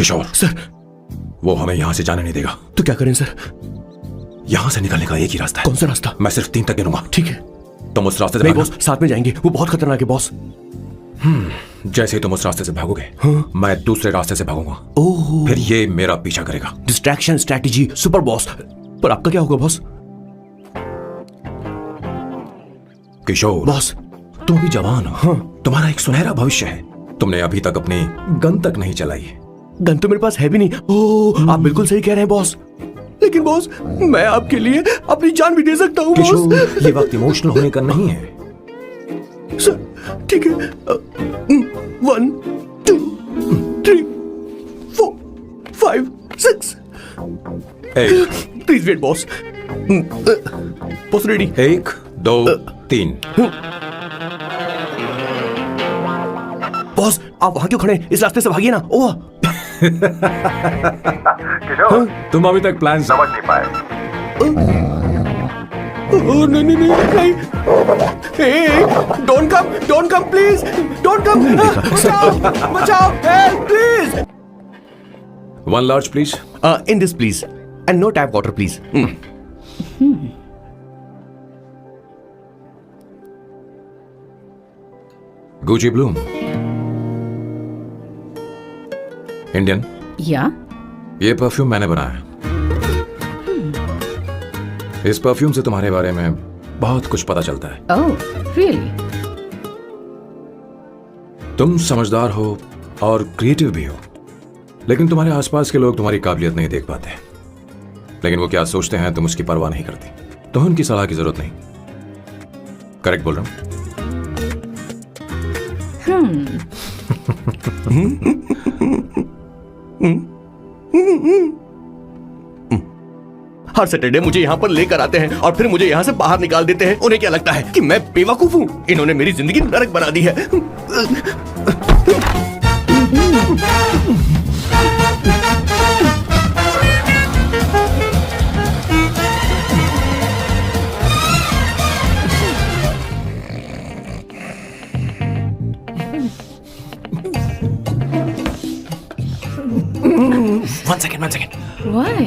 किशोर sir, वो हमें यहाँ से जाने नहीं देगा। तो क्या करें सर? यहाँ से निकलने का एक ही रास्ता है। कौन सा रास्ता? मैं सिर्फ 3 तक गिनूंगा। ठीक है। तुम उस रास्ते से नहीं भागना। बॉस, साथ में जाएंगे, वो बहुत खतरनाक है बॉस। जैसे ही तुम उस रास्ते से भागोगे, मैं दूसरे रास्ते से भागूंगा। ओह, फिर ये मेरा पीछा करेगा। Distraction strategy, super boss. पर आपका क्या होगा बॉस? किशोर बॉस, तुम अभी जवान हो। तुम्हारा एक सुनहरा भविष्य है। तुमने अभी तक अपनी गन तक नहीं चलाई। गन तो मेरे पास है भी नहीं। ओह, आप बिल्कुल सही कह रहे हैं बॉस। लेकिन बॉस, मैं आपके लिए अपनी जान भी दे सकता हूँ बॉस। किशोर, ये वक्त इमोशनल होने का नहीं है। सर, ठीक है। 1 2 3 4 5 6। Please wait boss. Boss ready? 1 2 3। Boss, आप वहां क्यों खड़े हैं? इस रास्ते से भागिए ना। ओह किशोर, तुम अभी तक प्लान समझ नहीं पाए। नहीं नहीं नहीं। Don't come please, don't come. बचाओ, help please. 1 large please. In this please, and no tap water please. Gucci Bloom, Indian. या ये परफ्यूम मैंने बनाया। इस परफ्यूम से तुम्हारे बारे में बहुत कुछ पता चलता है। Oh really? तुम समझदार हो और क्रिएटिव भी हो, लेकिन तुम्हारे आसपास के लोग तुम्हारी काबिलियत नहीं देख पाते। लेकिन वो क्या सोचते हैं तुम उसकी परवाह नहीं करती। तुम्हें उनकी सलाह की जरूरत नहीं। करेक्ट बोल रहा हूं? हर सैटरडे मुझे यहाँ पर लेकर आते हैं और फिर मुझे यहाँ से बाहर निकाल देते हैं। उन्हें क्या लगता है कि मैं बेवकूफ हूँ? इन्होंने मेरी जिंदगी नरक बना दी है। One second. व्हाई?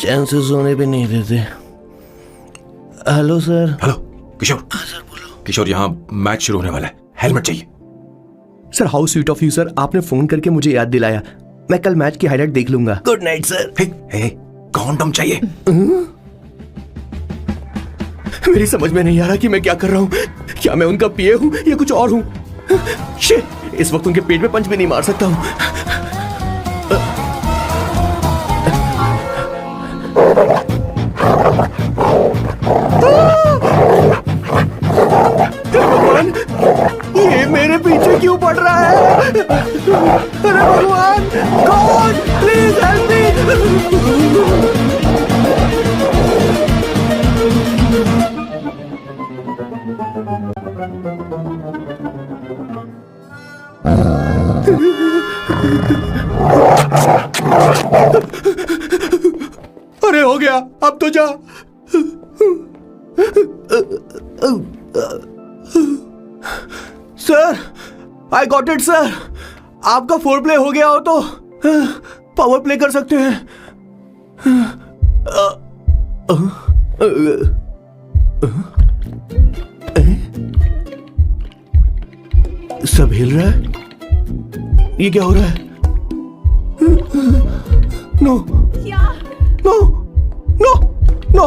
चैन से सोने पे नहीं देते। Hello sir. हेलो किशोर। सर बोलो। किशोर, यहाँ मैच शुरू होने वाला है। हेलमेट चाहिए। Sir, how sweet of you sir, आपने फोन करके मुझे याद दिलाया। मैं कल मैच की हाईलाइट देख लूंगा। Good night sir. Hey, condom चाहिए। मेरी समझ में नहीं आ रहा कि मैं क्या कर रहा हूँ। क्या मैं उनका पीए हूँ या कुछ और हूँ? शिट, इस वक्त उनके पेट में पंच भी नहीं मार सकता हूँ। भगवान, ये मेरे पीछे क्यों पड़ रहा है? अरे भगवान, गॉड प्लीज हेल्प मी। अरे हो गया, अब तो जा। Sir, I got it sir. आपका फोर प्ले हो गया हो तो पावर प्ले कर सकते हैं। सब हिल रहा है। ये क्या हो रहा है? No no no no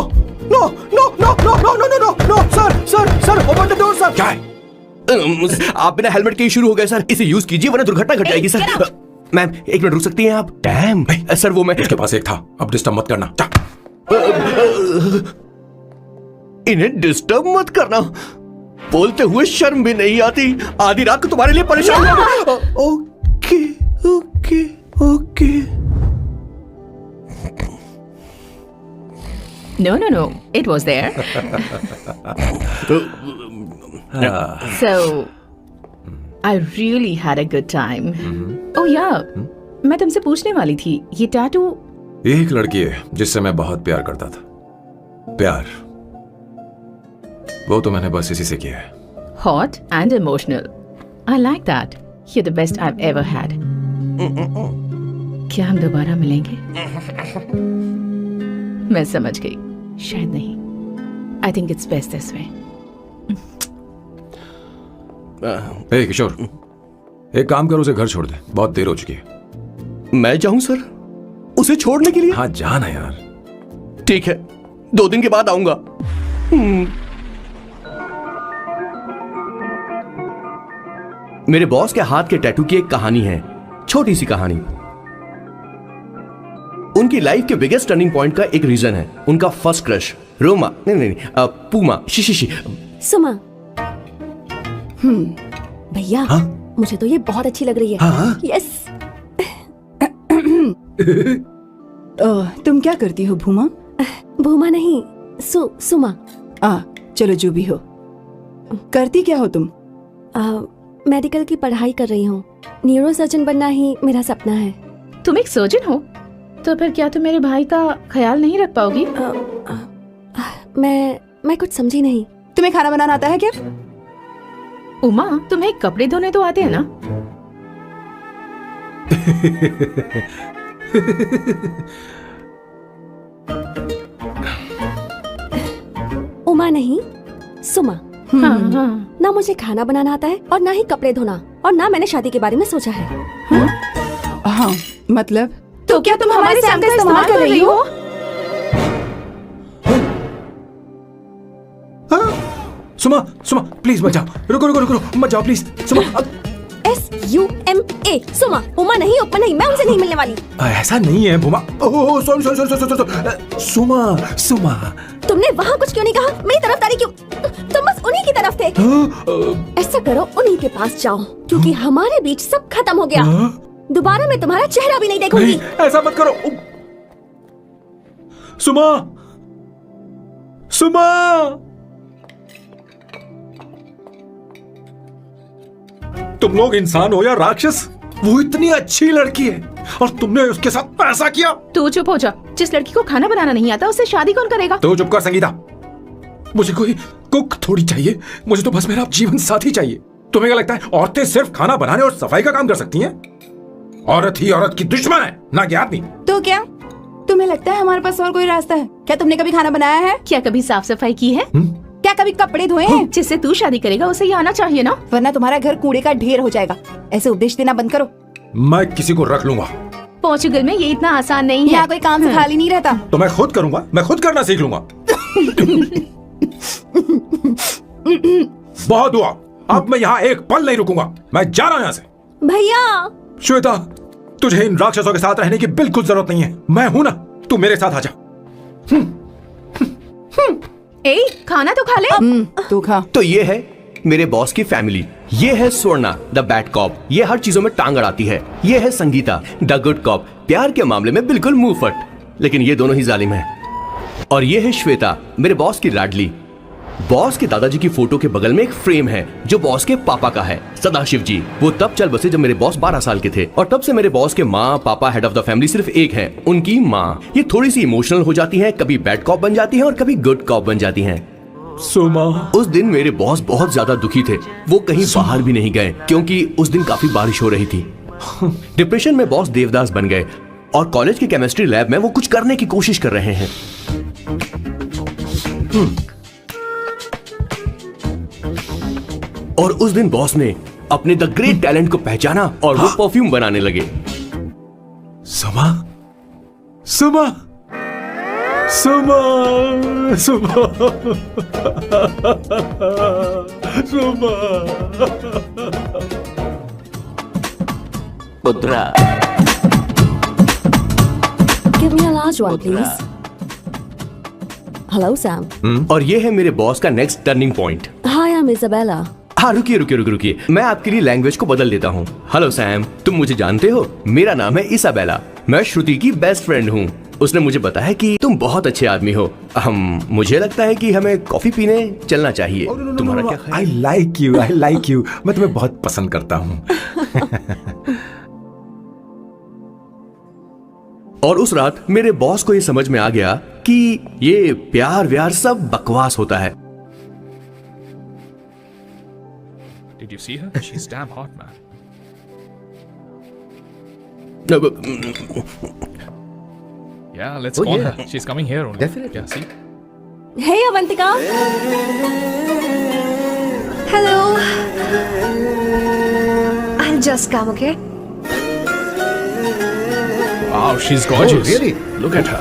no no no no no no no no sir open the door sir. क्या है? आप बिना हेलमेट के ही शुरू हो गए सर। इसे यूज कीजिए वरना दुर्घटना घट जाएगी सर। मैम, 1 मिनट रुक सकती हैं आप? डैम सर, वो मैं उसके पास एक था, अब डिस्टर्ब मत करना। जा। इन्हें डिस्टर्ब मत करना। बोलते हुए शर्म भी नहीं आती। आधी रात को तुम्हारे लिए परेशान हूं। Okay okay okay. No, it was there. So, I really had a good time. Oh yeah, मैं तुमसे पूछने वाली थी, ये टैटू एक लड़की है जिससे मैं बहुत प्यार करता था। प्यार वो तो मैंने बस इसी से किया है। Hot and emotional. I like that. You're the best I've ever had. क्या हम दोबारा मिलेंगे? मैं समझ गई। शायद नहीं। I think it's best this way. ए किशोर, एक काम करो, उसे घर छोड़ दे, बहुत देर हो चुकी है। मैं जाऊं सर उसे छोड़ने के लिए? हाँ जाना यार। ठीक है, 2 दिन के बाद आऊंगा। मेरे बॉस के हाथ के टैटू की एक कहानी है, छोटी सी कहानी। उनकी लाइफ के बिगेस्ट टर्निंग पॉइंट का एक रीजन है उनका फर्स्ट क्रश रोमा, नहीं, पूमा, शिशिशी। सुमा। भैया, हाँ? मुझे तो ये बहुत अच्छी लग रही है। हाँ? यस। तुम क्या करती हो भूमा? भूमा नहीं, सुमा। चलो जो भी हो। करती क्या हो तुम? मेडिकल की पढ़ाई कर रही हूँ। न्यूरो सर्जन बनना ही मेरा सपना है। तुम एक सर्जन हो, तो फिर क्या तुम मेरे भाई का ख्याल नहीं रख पाओगी? मैं कुछ समझी नहीं। तुम्हें खाना बनाना आता है क्या? उमा, तुम्हें कपड़े धोने तो आते हैं ना? उमा नहीं, सुमा। हाँ, हाँ। ना मुझे खाना बनाना आता है और ना ही कपड़े धोना, और ना मैंने शादी के बारे में सोचा है। हाँ, मतलब तो क्या तुम हमारे सैम का इस्तेमाल कर रही हो? सुमा, सुमा प्लीज मत जाओ, रुको रुको रुको, मत जाओ प्लीज। सुमा, SUMA, सुमा। उमा नहीं, उपमा नहीं, मैं उनसे नहीं मिलने वाली। ऐसा नहीं है Bhuma. Oh sorry sorry sorry sorry, Suma Suma. तुमने वहाँ कुछ क्यों नहीं कहा? मेरी तरफदारी क्यों? तुम बस उन्हीं की तरफ थे। ऐसा करो, उन्हीं के पास जाओ, क्योंकि हमारे बीच सब खत्म हो गया। दोबारा मैं तुम्हारा चेहरा भी नहीं देखूंगी। नहीं, ऐसा मत करो। सुमा, सुमा। तुम लोग इंसान हो या राक्षस? वो इतनी अच्छी लड़की है और तुमने उसके साथ ऐसा किया। तू चुप हो जा। जिस लड़की को खाना बनाना नहीं आता उससे शादी कौन करेगा? तो चुप कर संगीता। मुझे कोई कुक थोड़ी चाहिए, मुझे तो बस मेरा जीवन साथी चाहिए। तुम्हें क्या लगता है औरतें सिर्फ खाना बनाने और सफाई का काम कर सकती हैं? औरत ही औरत की दुश्मन है, ना कि आदमी। तो क्या तुम्हें लगता है हमारे पास और कोई रास्ता है? क्या तुमने कभी खाना बनाया है? क्या कभी साफ सफाई की है? क्या कभी कपड़े धोए हैं? जिससे तू शादी करेगा उसे ये आना चाहिए ना? वरना तुम्हारा घर कूड़े का ढेर हो जाएगा। ऐसे उपदेश देना बंद करो। मैं किसी को रख लूंगा। पोर्चुगल में ये इतना आसान नहीं है। यहाँ कोई काम से खाली नहीं रहता। तो मैं खुद करूंगा, मैं खुद करना सीख लूंगा। बहुत हुआ, अब मैं यहाँ एक पल नहीं रुकूंगा। मैं जा रहा हूँ यहाँ से। भैया, श्वेता, तुझे इन राक्षसों के साथ रहने की बिल्कुल जरूरत नहीं है। मैं हूं ना, तू मेरे साथ आ जा। ए, खाना तो खा ले। तू खा। तो ये है मेरे बॉस की फैमिली। ये है स्वर्णा द बैड कॉप, ये हर चीजों में टांग अड़ाती है। ये है संगीता द गुड कॉप, प्यार के मामले में बिल्कुल मुंह फट, लेकिन ये दोनों ही जालिम है। और ये है श्वेता, मेरे बॉस की लाडली। बॉस के दादाजी की फोटो के बगल में एक फ्रेम है जो बॉस के पापा का है, सदाशिव जी। वो तब चल बसे जब मेरे बॉस 12 साल के थे, और तब से मेरे बॉस के माँ पापा हेड ऑफ द फैमिली सिर्फ एक है, उनकी माँ। ये थोड़ी सी इमोशनल हो जाती हैं, कभी बैड कॉप बन जाती हैं और कभी गुड कॉप बन जाती हैं। सुमा, उस दिन मेरे बॉस बहुत ज्यादा दुखी थे। वो कहीं बाहर भी नहीं गए क्योंकि उस दिन काफी बारिश हो रही थी। डिप्रेशन में बॉस देवदास बन गए और कॉलेज के केमिस्ट्री लैब में वो कुछ करने की कोशिश कर रहे हैं। और उस दिन बॉस ने अपने द ग्रेट टैलेंट को पहचाना और वो परफ्यूम बनाने लगे। सुमा, सुमा, सुमा, सुमा, सुमा। पुत्रा, give me a large one, please. Hello, Sam. और ये है मेरे बॉस का next turning point. Hi, I'm Isabella. हाँ, रुकिए, मैं आपके लिए लैंग्वेज को बदल देता हूँ। हेलो सैम, तुम मुझे जानते हो? मेरा नाम है इसाबेला। मैं श्रुति की बेस्ट फ्रेंड हूँ। उसने मुझे बताया कि तुम बहुत अच्छे आदमी हो। मुझे लगता है कि हमें कॉफी पीने चलना चाहिए। तुम्हारा क्या ख्याल? I like you, I like you. मैं तुम्हें बहुत पसंद करता हूँ। और उस रात मेरे बॉस को ये समझ में आ गया कि ये प्यार व्यार सब बकवास होता है। Did you see her? She's damn hot, man. Yeah, let's call her. She's coming here only. Definitely. Yeah, see? Hey, Avantika. Hello. I'll just come, okay? Wow, she's gorgeous. Oh, really? Look at her.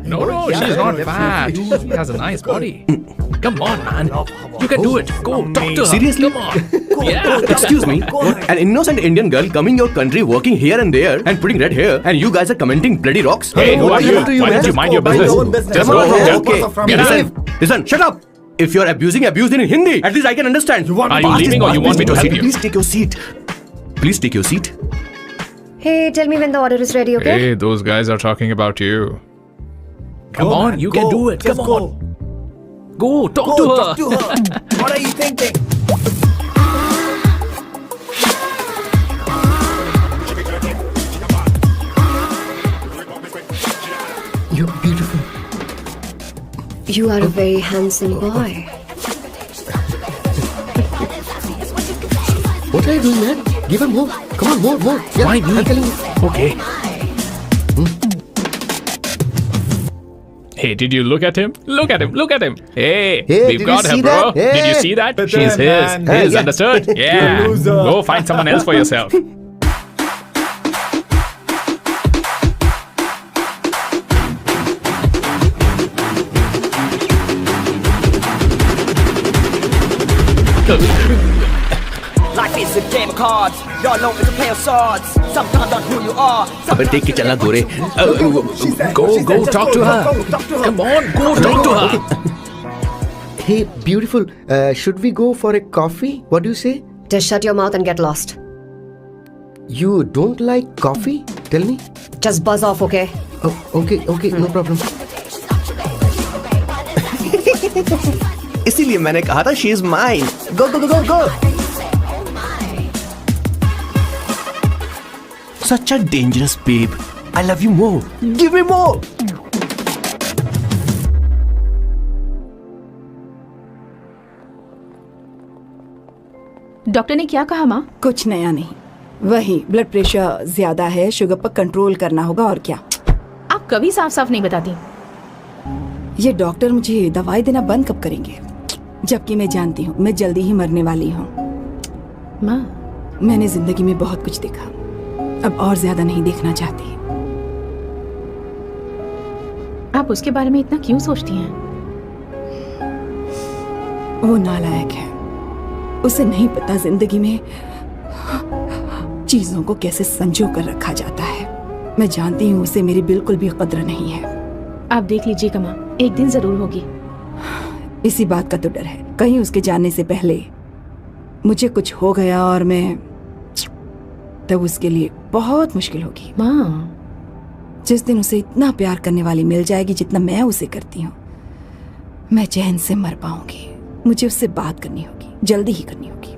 No, she's not fat. She has a nice body. Come on, man. You can do it. Go, talk to her. Seriously? Come on. Yeah. Excuse me, an innocent Indian girl coming your country, working here and there, and putting red hair, and you guys are commenting bloody rocks? Hey, who are you? Why don't you mind your business? Just go from here. Okay. Get Listen, out. listen, shut up. If you're abuse it in Hindi. At least I can understand. Are you leaving or you want me to help you? Please take your seat. Please take your seat. Hey, tell me when the order is ready, okay? Hey, those guys are talking about you. Come on, you can do it. Come on. Go, talk to her. What are you thinking? You're beautiful. You are a very handsome boy. What are you doing, man? Give her more. Come on, more. Yeah, Why me? I'm telling you. Okay. Hey, did you look at him? Look at him. Hey, Hey, we've did got you her, see bro. that? Hey. Did you see that? She's his. Yeah. Understood? Yeah. Go find someone else for yourself. Life is a game of cards. Y'all know it's a play of swords. Sometimes on who you are. अबे देख के चलना गोरे. Go, talk to her. Come on, go talk to her. Hey, beautiful. Should we go for a coffee? What do you say? Just shut your mouth and get lost. You don't like coffee? Tell me. Just buzz off, okay? Oh, okay, no problem. इसीलिए मैंने कहा था she is mine. Go. Such a dangerous babe. I love you more. Give me more. Doctor ने क्या कहा माँ? कुछ नया नहीं, वही ब्लड प्रेशर ज्यादा है, शुगर पर कंट्रोल करना होगा और क्या। आप कभी साफ साफ नहीं बताती। ये डॉक्टर मुझे दवाई देना बंद कब करेंगे, जबकि मैं जानती हूँ मैं जल्दी ही मरने वाली हूँ। माँ, मैंने जिंदगी में बहुत कुछ देखा, अब और ज्यादा नहीं देखना चाहती। आप उसके बारे में इतना क्यों सोचती हैं? वो नालायक है, उसे नहीं पता जिंदगी में चीजों को कैसे संजो कर रखा जाता है। मैं जानती हूँ उसे मेरी बिल्कुल भी कद्र नहीं है। आप देख लीजिएगा माँ, एक दिन जरूर होगी। इसी बात का तो डर है, कहीं उसके जानने से पहले मुझे कुछ हो गया और मैं, तब उसके लिए बहुत मुश्किल होगी। माँ, जिस दिन उसे इतना प्यार करने वाली मिल जाएगी जितना मैं उसे करती हूँ, मैं चैन से मर पाऊंगी। मुझे उससे बात करनी होगी, जल्दी ही करनी होगी।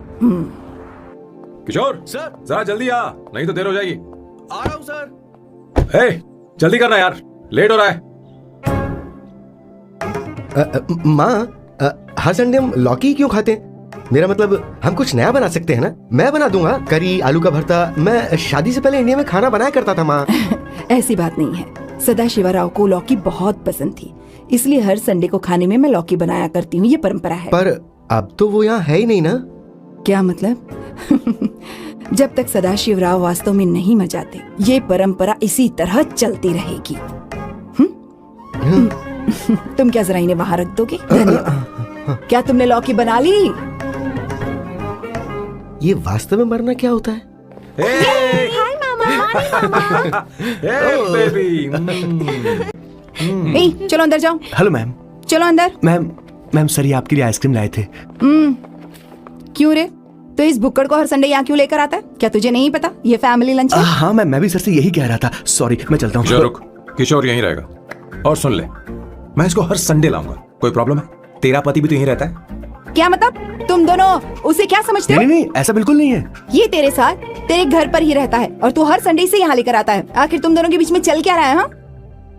किशोर सर. जरा जल्दी आ, नहीं तो देर हो जाएगी। आ रहा हूँ सर. हे, जल्दी करना यार, लेट हो रहा है। माँ, हर संडे हम लौकी क्यों खाते हैं? मेरा मतलब हम कुछ नया बना सकते हैं ना। मैं बना दूंगा करी, आलू का भरता। मैं शादी से पहले इंडिया में खाना बनाया करता था माँ। ऐसी बात नहीं है, सदाशिवराव को लौकी बहुत पसंद थी, इसलिए हर संडे को खाने में मैं लौकी बनाया करती हूँ। ये परंपरा है। पर अब तो वो यहाँ है ही नहीं ना। क्या मतलब? जब तक सदाशिवराव वास्तव में नहीं मर जाते, ये परंपरा इसी तरह चलती रहेगी। तुम क्या जरा इन्हें वहां रख दोगे? धन्यवाद। क्या तुमने लौकी बना ली? ये वास्तव में मरना क्या होता है? हाय मामा। बेबी। ए, चलो अंदर जाओ। Hello ma'am. चलो अंदर। मैम सर ये आपके लिए आइसक्रीम लाए थे. क्यों रे? तो इस बुक्कड़ को हर संडे यहाँ क्यों लेकर आता है? क्या तुझे नहीं पता ये फैमिली लंच है? हाँ मैम, मैं भी सर से यही कह रहा था. सॉरी, मैं चलता हूँ. किशोर रुक, किशोर यहीं रहेगा। और सुन ले, मैं इसको हर संडे लाऊंगा। कोई प्रॉब्लम है? तेरा पति भी तो यहीं रहता है। क्या मतलब? तुम दोनों उसे क्या समझते हो? नहीं नहीं, ऐसा बिल्कुल नहीं है। ये तेरे साथ तेरे घर पर ही रहता है और तू हर संडे से यहाँ लेकर आता है। आखिर तुम दोनों के बीच में चल क्या रहा है? हाँ,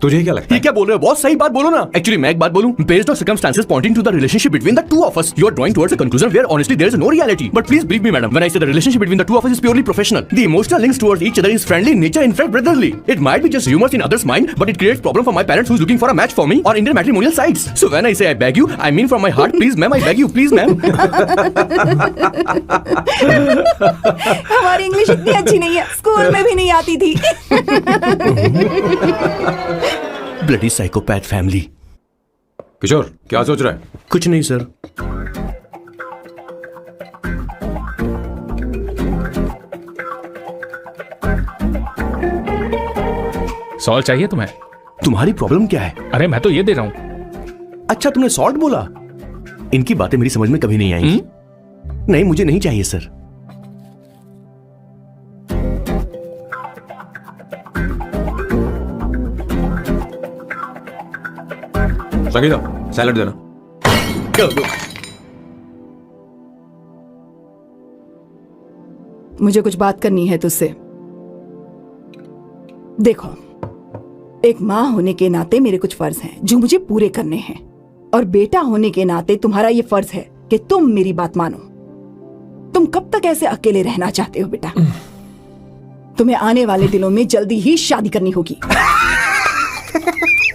तुझे क्या लगता ये है? क्या बोल रहे हो बॉस? सही बात बोलो ना। एक्चुअली मैं एक बात बोलूं, based on circumstances pointing to the relationship between the two of us, you are drawing towards a conclusion where honestly there is no reality. But please believe me madam, when I say the relationship between the two of us is purely professional. The emotional links towards each other is friendly in nature, in fact brotherly. It might be just rumors in others' mind, but it creates problem for my parents who's looking for a match for me on Indian matrimonial sites. So when I say I beg you, I mean from my heart. Please ma'am, I beg you, please ma'am. हमारी English इतनी अच्छी नहीं है, school में भी नहीं आती थी। Bloody psychopath family. किशोर, क्या सोच रहा है? कुछ नहीं सर। सॉल्व चाहिए तुम्हें? तुम्हारी प्रॉब्लम क्या है? अरे मैं तो ये दे रहा हूं। अच्छा तुमने सॉल्ट बोला? इनकी बातें मेरी समझ में कभी नहीं आएंगी। नहीं मुझे नहीं चाहिए सर। संगीता, सैलेड देना। मुझे कुछ बात करनी है तुझसे। देखो, एक माँ होने के नाते मेरे कुछ फर्ज हैं जो मुझे पूरे करने हैं, और बेटा होने के नाते तुम्हारा ये फर्ज है कि तुम मेरी बात मानो। तुम कब तक ऐसे अकेले रहना चाहते हो बेटा? तुम्हें आने वाले दिनों में जल्दी ही शादी करनी होगी।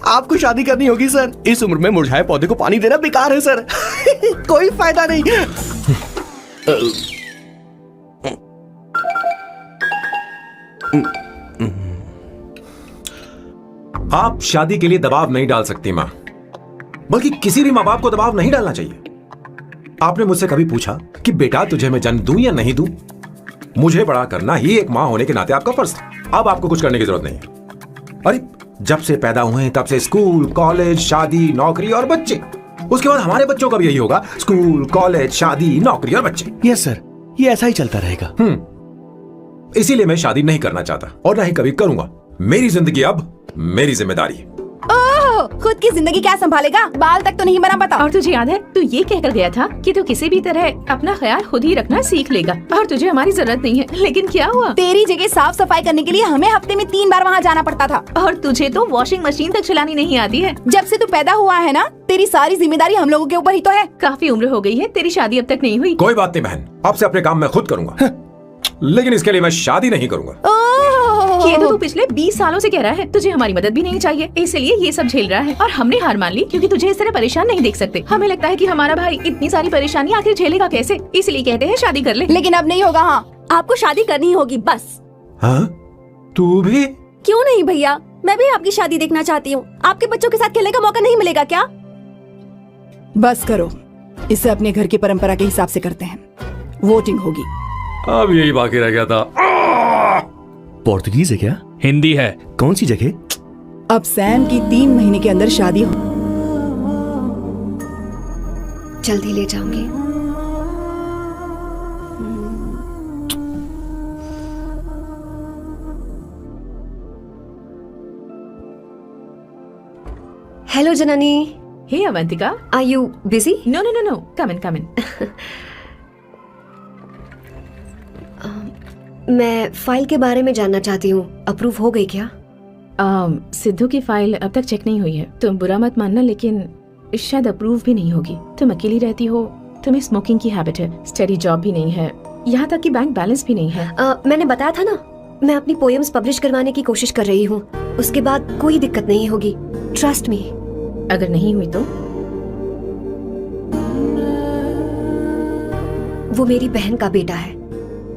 आपको शादी करनी होगी सर? इस उम्र में मुरझाए पौधे को पानी देना बेकार है सर। कोई फायदा नहीं। आप शादी के लिए दबाव नहीं डाल सकती मां, बल्कि किसी भी मां बाप को दबाव नहीं डालना चाहिए। आपने मुझसे कभी पूछा कि बेटा तुझे मैं जन्म दूं या नहीं दूं? मुझे बड़ा करना ही एक मां होने के नाते आपका फर्ज था। अब आपको कुछ करने की जरूरत नहीं है। अरे जब से पैदा हुए तब से स्कूल, कॉलेज, शादी, नौकरी और बच्चे। उसके बाद हमारे बच्चों का भी यही होगा, स्कूल, कॉलेज, शादी, नौकरी और बच्चे। यस सर, ये ऐसा ही चलता रहेगा। इसीलिए मैं शादी नहीं करना चाहता और ना ही कभी करूंगा। मेरी जिंदगी अब मेरी जिम्मेदारी है। ओह, खुद की जिंदगी क्या संभालेगा? बाल तक तो नहीं बना पता। और तुझे याद है तू ये कहकर गया था कि तू किसी भी तरह अपना ख्याल खुद ही रखना सीख लेगा और तुझे हमारी जरूरत नहीं है, लेकिन क्या हुआ? तेरी जगह साफ सफाई करने के लिए हमें हफ्ते में 3 बार वहाँ जाना पड़ता था। और तुझे तो वॉशिंग मशीन तक चलानी नहीं आती है। जब से तू पैदा हुआ है ना, तेरी सारी जिम्मेदारी हम लोगों के ऊपर ही तो है। काफी उम्र हो गई है, तेरी शादी अब तक नहीं हुई। कोई बात नहीं बहन, अब से अपने काम मैं खुद करूंगा, लेकिन इसके लिए मैं शादी नहीं करूंगा। ये तो तू पिछले 20 सालों से कह रहा है। तुझे हमारी मदद भी नहीं चाहिए, इसलिए ये सब झेल रहा है और हमने हार मान ली क्योंकि तुझे इस तरह परेशान नहीं देख सकते। हमें लगता है कि हमारा भाई इतनी सारी परेशानी आखिर झेलेगा कैसे, इसलिए कहते हैं शादी कर ले। लेकिन अब नहीं होगा। हाँ, आपको शादी करनी होगी बस। हाँ? तू भी? क्यों नहीं भैया, मैं भी आपकी शादी देखना चाहती हूँ। आपके बच्चों के साथ खेलने का मौका नहीं मिलेगा क्या? बस करो, इसे अपने घर की परंपरा के हिसाब से करते हैं। वोटिंग होगी। अब यही बाकी रह गया था। पोर्तुगीज है क्या? हिंदी है। कौन सी जगह? अब सैम की 3 महीने के अंदर शादी हो। जल्दी ले जाऊंगी। Hello Janani. Hey Avantika, are you busy? No no no no, come in. मैं फाइल के बारे में जानना चाहती हूँ, अप्रूव हो गई क्या? सिद्धू की फाइल अब तक चेक नहीं हुई है। तुम बुरा मत मानना, लेकिन शायद अप्रूव भी नहीं होगी। तुम अकेली रहती हो, तुम्हें स्मोकिंग की हैबिट है, स्टडी जॉब भी नहीं है, यहाँ तक कि बैंक बैलेंस भी नहीं है। मैंने बताया था ना, मैं अपनी पोएम्स पब्लिश करवाने की कोशिश कर रही हूँ। उसके बाद कोई दिक्कत नहीं होगी, ट्रस्ट मी। अगर नहीं हुई तो? वो मेरी बहन का बेटा है,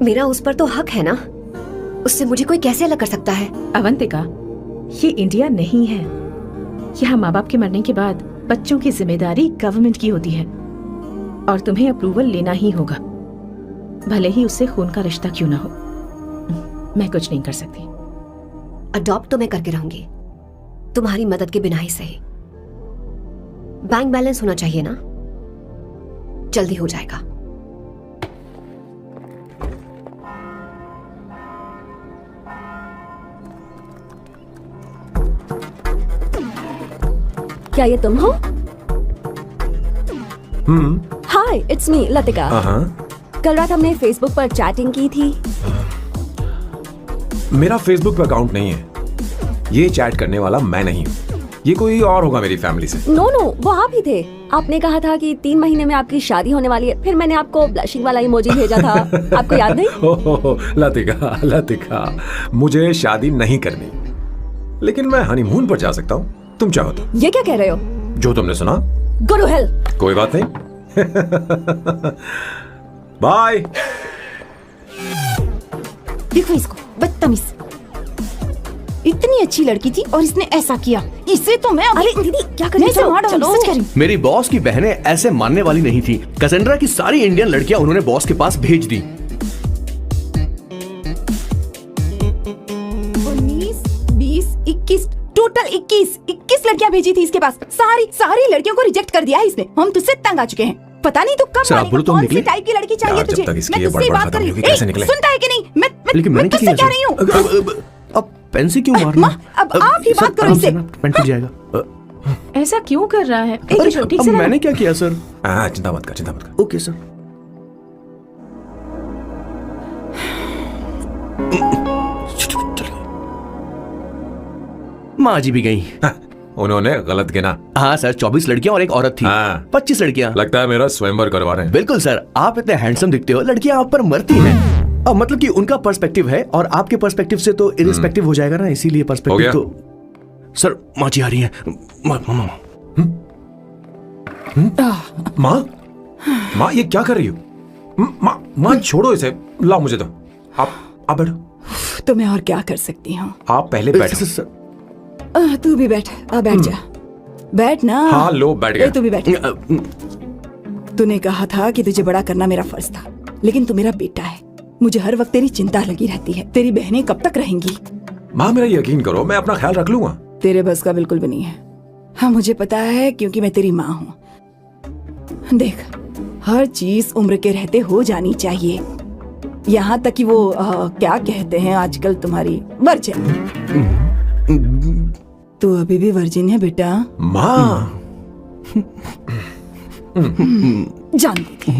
मेरा उस पर तो हक है ना। उससे मुझे कोई कैसे अलग कर सकता है? अवंतिका, ये इंडिया नहीं है। यहाँ माँ बाप के मरने के बाद बच्चों की जिम्मेदारी गवर्नमेंट की होती है और तुम्हें अप्रूवल लेना ही होगा, भले ही उससे खून का रिश्ता क्यों ना हो। मैं कुछ नहीं कर सकती। अडॉप्ट तो मैं करके रहूंगी, तुम्हारी मदद के बिना ही सही। बैंक बैलेंस होना चाहिए ना, जल्दी हो जाएगा। क्या ये तुम हो? हाय, हाय, इट्स मी लतिका। हाँ, कल रात हमने फेसबुक पर चैटिंग की थी। मेरा फेसबुक पे अकाउंट नहीं है। ये चैट करने वाला मैं नहीं हूँ, ये कोई और होगा मेरी फैमिली से। नो, वो आप ही थे। आपने कहा था कि 3 महीने में आपकी शादी होने वाली है। फिर मैंने आपको ब्लशिंग वाला इमोजी भेजा था। आपको याद नहीं? ओहो, लतिका, मुझे शादी नहीं करनी, लेकिन मैं हनीमून पर जा सकता हूँ, तुम चाहो तो। ये क्या कह रहे हो? जो तुमने सुना। Go to hell. कोई बात नहीं। बाय। देखो इसको, बदतमीज। इतनी अच्छी लड़की थी और इसने ऐसा किया। इसे तो मैं अरे दीदी क्या कर रही नहीं, हो? चलो, सच कह रही हूँ। मेरी बॉस की बहनें ऐसे मानने वाली नहीं थी। कैसेंड्रा की सारी इंडियन लड़कियां उन्होंने बॉस के पास भेज दी। 19, 20, 21, टोटल 21 लड़कियां भेजी थी इसके पास। सारी लड़कियों को रिजेक्ट कर दिया है इसने। हम तुझसे तंग आ चुके हैं। पता नहीं तो कब सर, आप बोलो तो हम कौन सी निकले? टाइप की लड़की चाहिए यार, जब तुझे? तक इसकी मैं ये तुझसे बड़बड़ बात खत्म कर रही नहीं हूँ। होगी, कैसे निकले? सुनता है कि नहीं? लेकिन मैं मैंने क्या तुझसे किया कह रही हूँ। अब पेन से क्यों मारना? अब आप ही बात करो इससे। पेन टूट जाएगा। ऐसा क्यों कर रहा है? अरे, ठीक अब से मैंने क्या किया सर? हाँ, चिंता मत कर। Okay sir. माँ जी भी गई। उन्होंने गलत गिना। हाँ सर, 24 लड़कियां और एक औरत थी। हाँ। 25 लड़कियां। लगता है मेरा स्वयंवर करवा रहे हैं। बिल्कुल सर, आप इतने हैंडसम दिखते हो, लड़कियां आप पर मरती हैं। अब मतलब कि उनका पर्सपेक्टिव है और आपके पर्सपेक्टिव से तो इरिस्पेक्टिव हो जाएगा ना, इसीलिए हो पर्सपेक्टिव गया? तो। सर, माँ जी आ रही हैं। माँ माँ, ये क्या कर रही हो? माँ छोड़ो इसे, लाओ मुझे दो। आप बैठो। तो मैं और क्या कर सकती हूँ? आप पहले बैठो। तू भी बैठ। बैठ जा, बैठ ना। हाँ, लो, बैठ गया। तू भी बैठ। तूने कहा था कि तुझे बड़ा करना मेरा फर्ज था, लेकिन तू मेरा बेटा है। मुझे हर वक्त तेरी चिंता लगी रहती है। तेरी बहनें कब तक रहेंगी? माँ, मेरा यकीन करो, मैं अपना ख्याल रख लूंगा। तेरे बस का बिल्कुल भी नहीं है। हाँ, मुझे पता है, क्योंकि मैं तेरी माँ हूँ। देख, हर चीज उम्र के रहते हो जानी चाहिए, यहाँ तक कि वो क्या कहते हैं आजकल तुम्हारी वर्जिन। तू अभी भी वर्जिन है बेटा? माँ, जानती थी।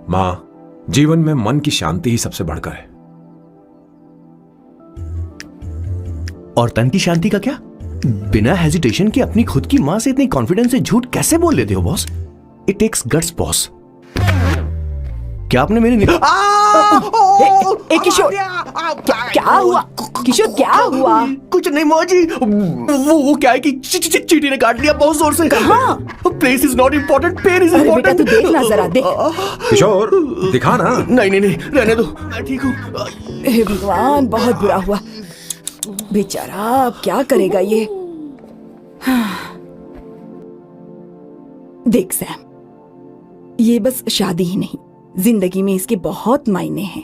माँ, जीवन में मन की शांति ही सबसे बढ़कर है। और तन की शांति का क्या? बिना हेजिटेशन के अपनी खुद की माँ से इतनी कॉन्फिडेंस से झूठ कैसे बोल लेते हो boss? It takes guts boss. क्या आपने मेरी किशोर, क्या हुआ? किशोर, क्या हुआ? कुछ नहीं मौजी, वो क्या है कि चींटी ने काट लिया बहुत जोर से। कहाँ? Place is not important, pen is अरे बेटा, इम्पोर्टेंट। तू देखना जरा, देख। किशोर, दिखा ना। नहीं, रहने दो, मैं ठीक हूँ। हे भगवान, बहुत बुरा हुआ। बेचारा, अब क्या करेगा ये? देख सैम, ये बस शादी ही नहीं, जिंदगी में इसके बहुत मायने हैं।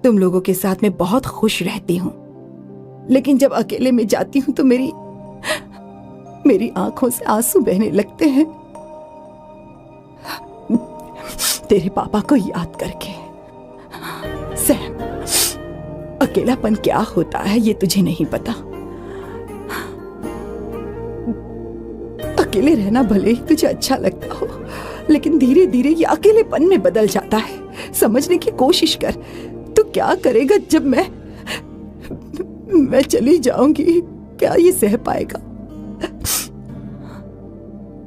तुम लोगों के साथ मैं बहुत खुश रहती हूँ, लेकिन जब अकेले में जाती हूँ तो मेरी आंखों से आंसू बहने लगते हैं, तेरे पापा को याद करके। सैम, अकेलापन क्या होता है ये तुझे नहीं पता। अकेले रहना भले ही तुझे अच्छा लगता हो, लेकिन धीरे धीरे ये अकेलेपन में बदल जाता है। समझने की कोशिश कर। तू क्या करेगा जब मैं चली जाऊंगी? क्या ये सह पाएगा?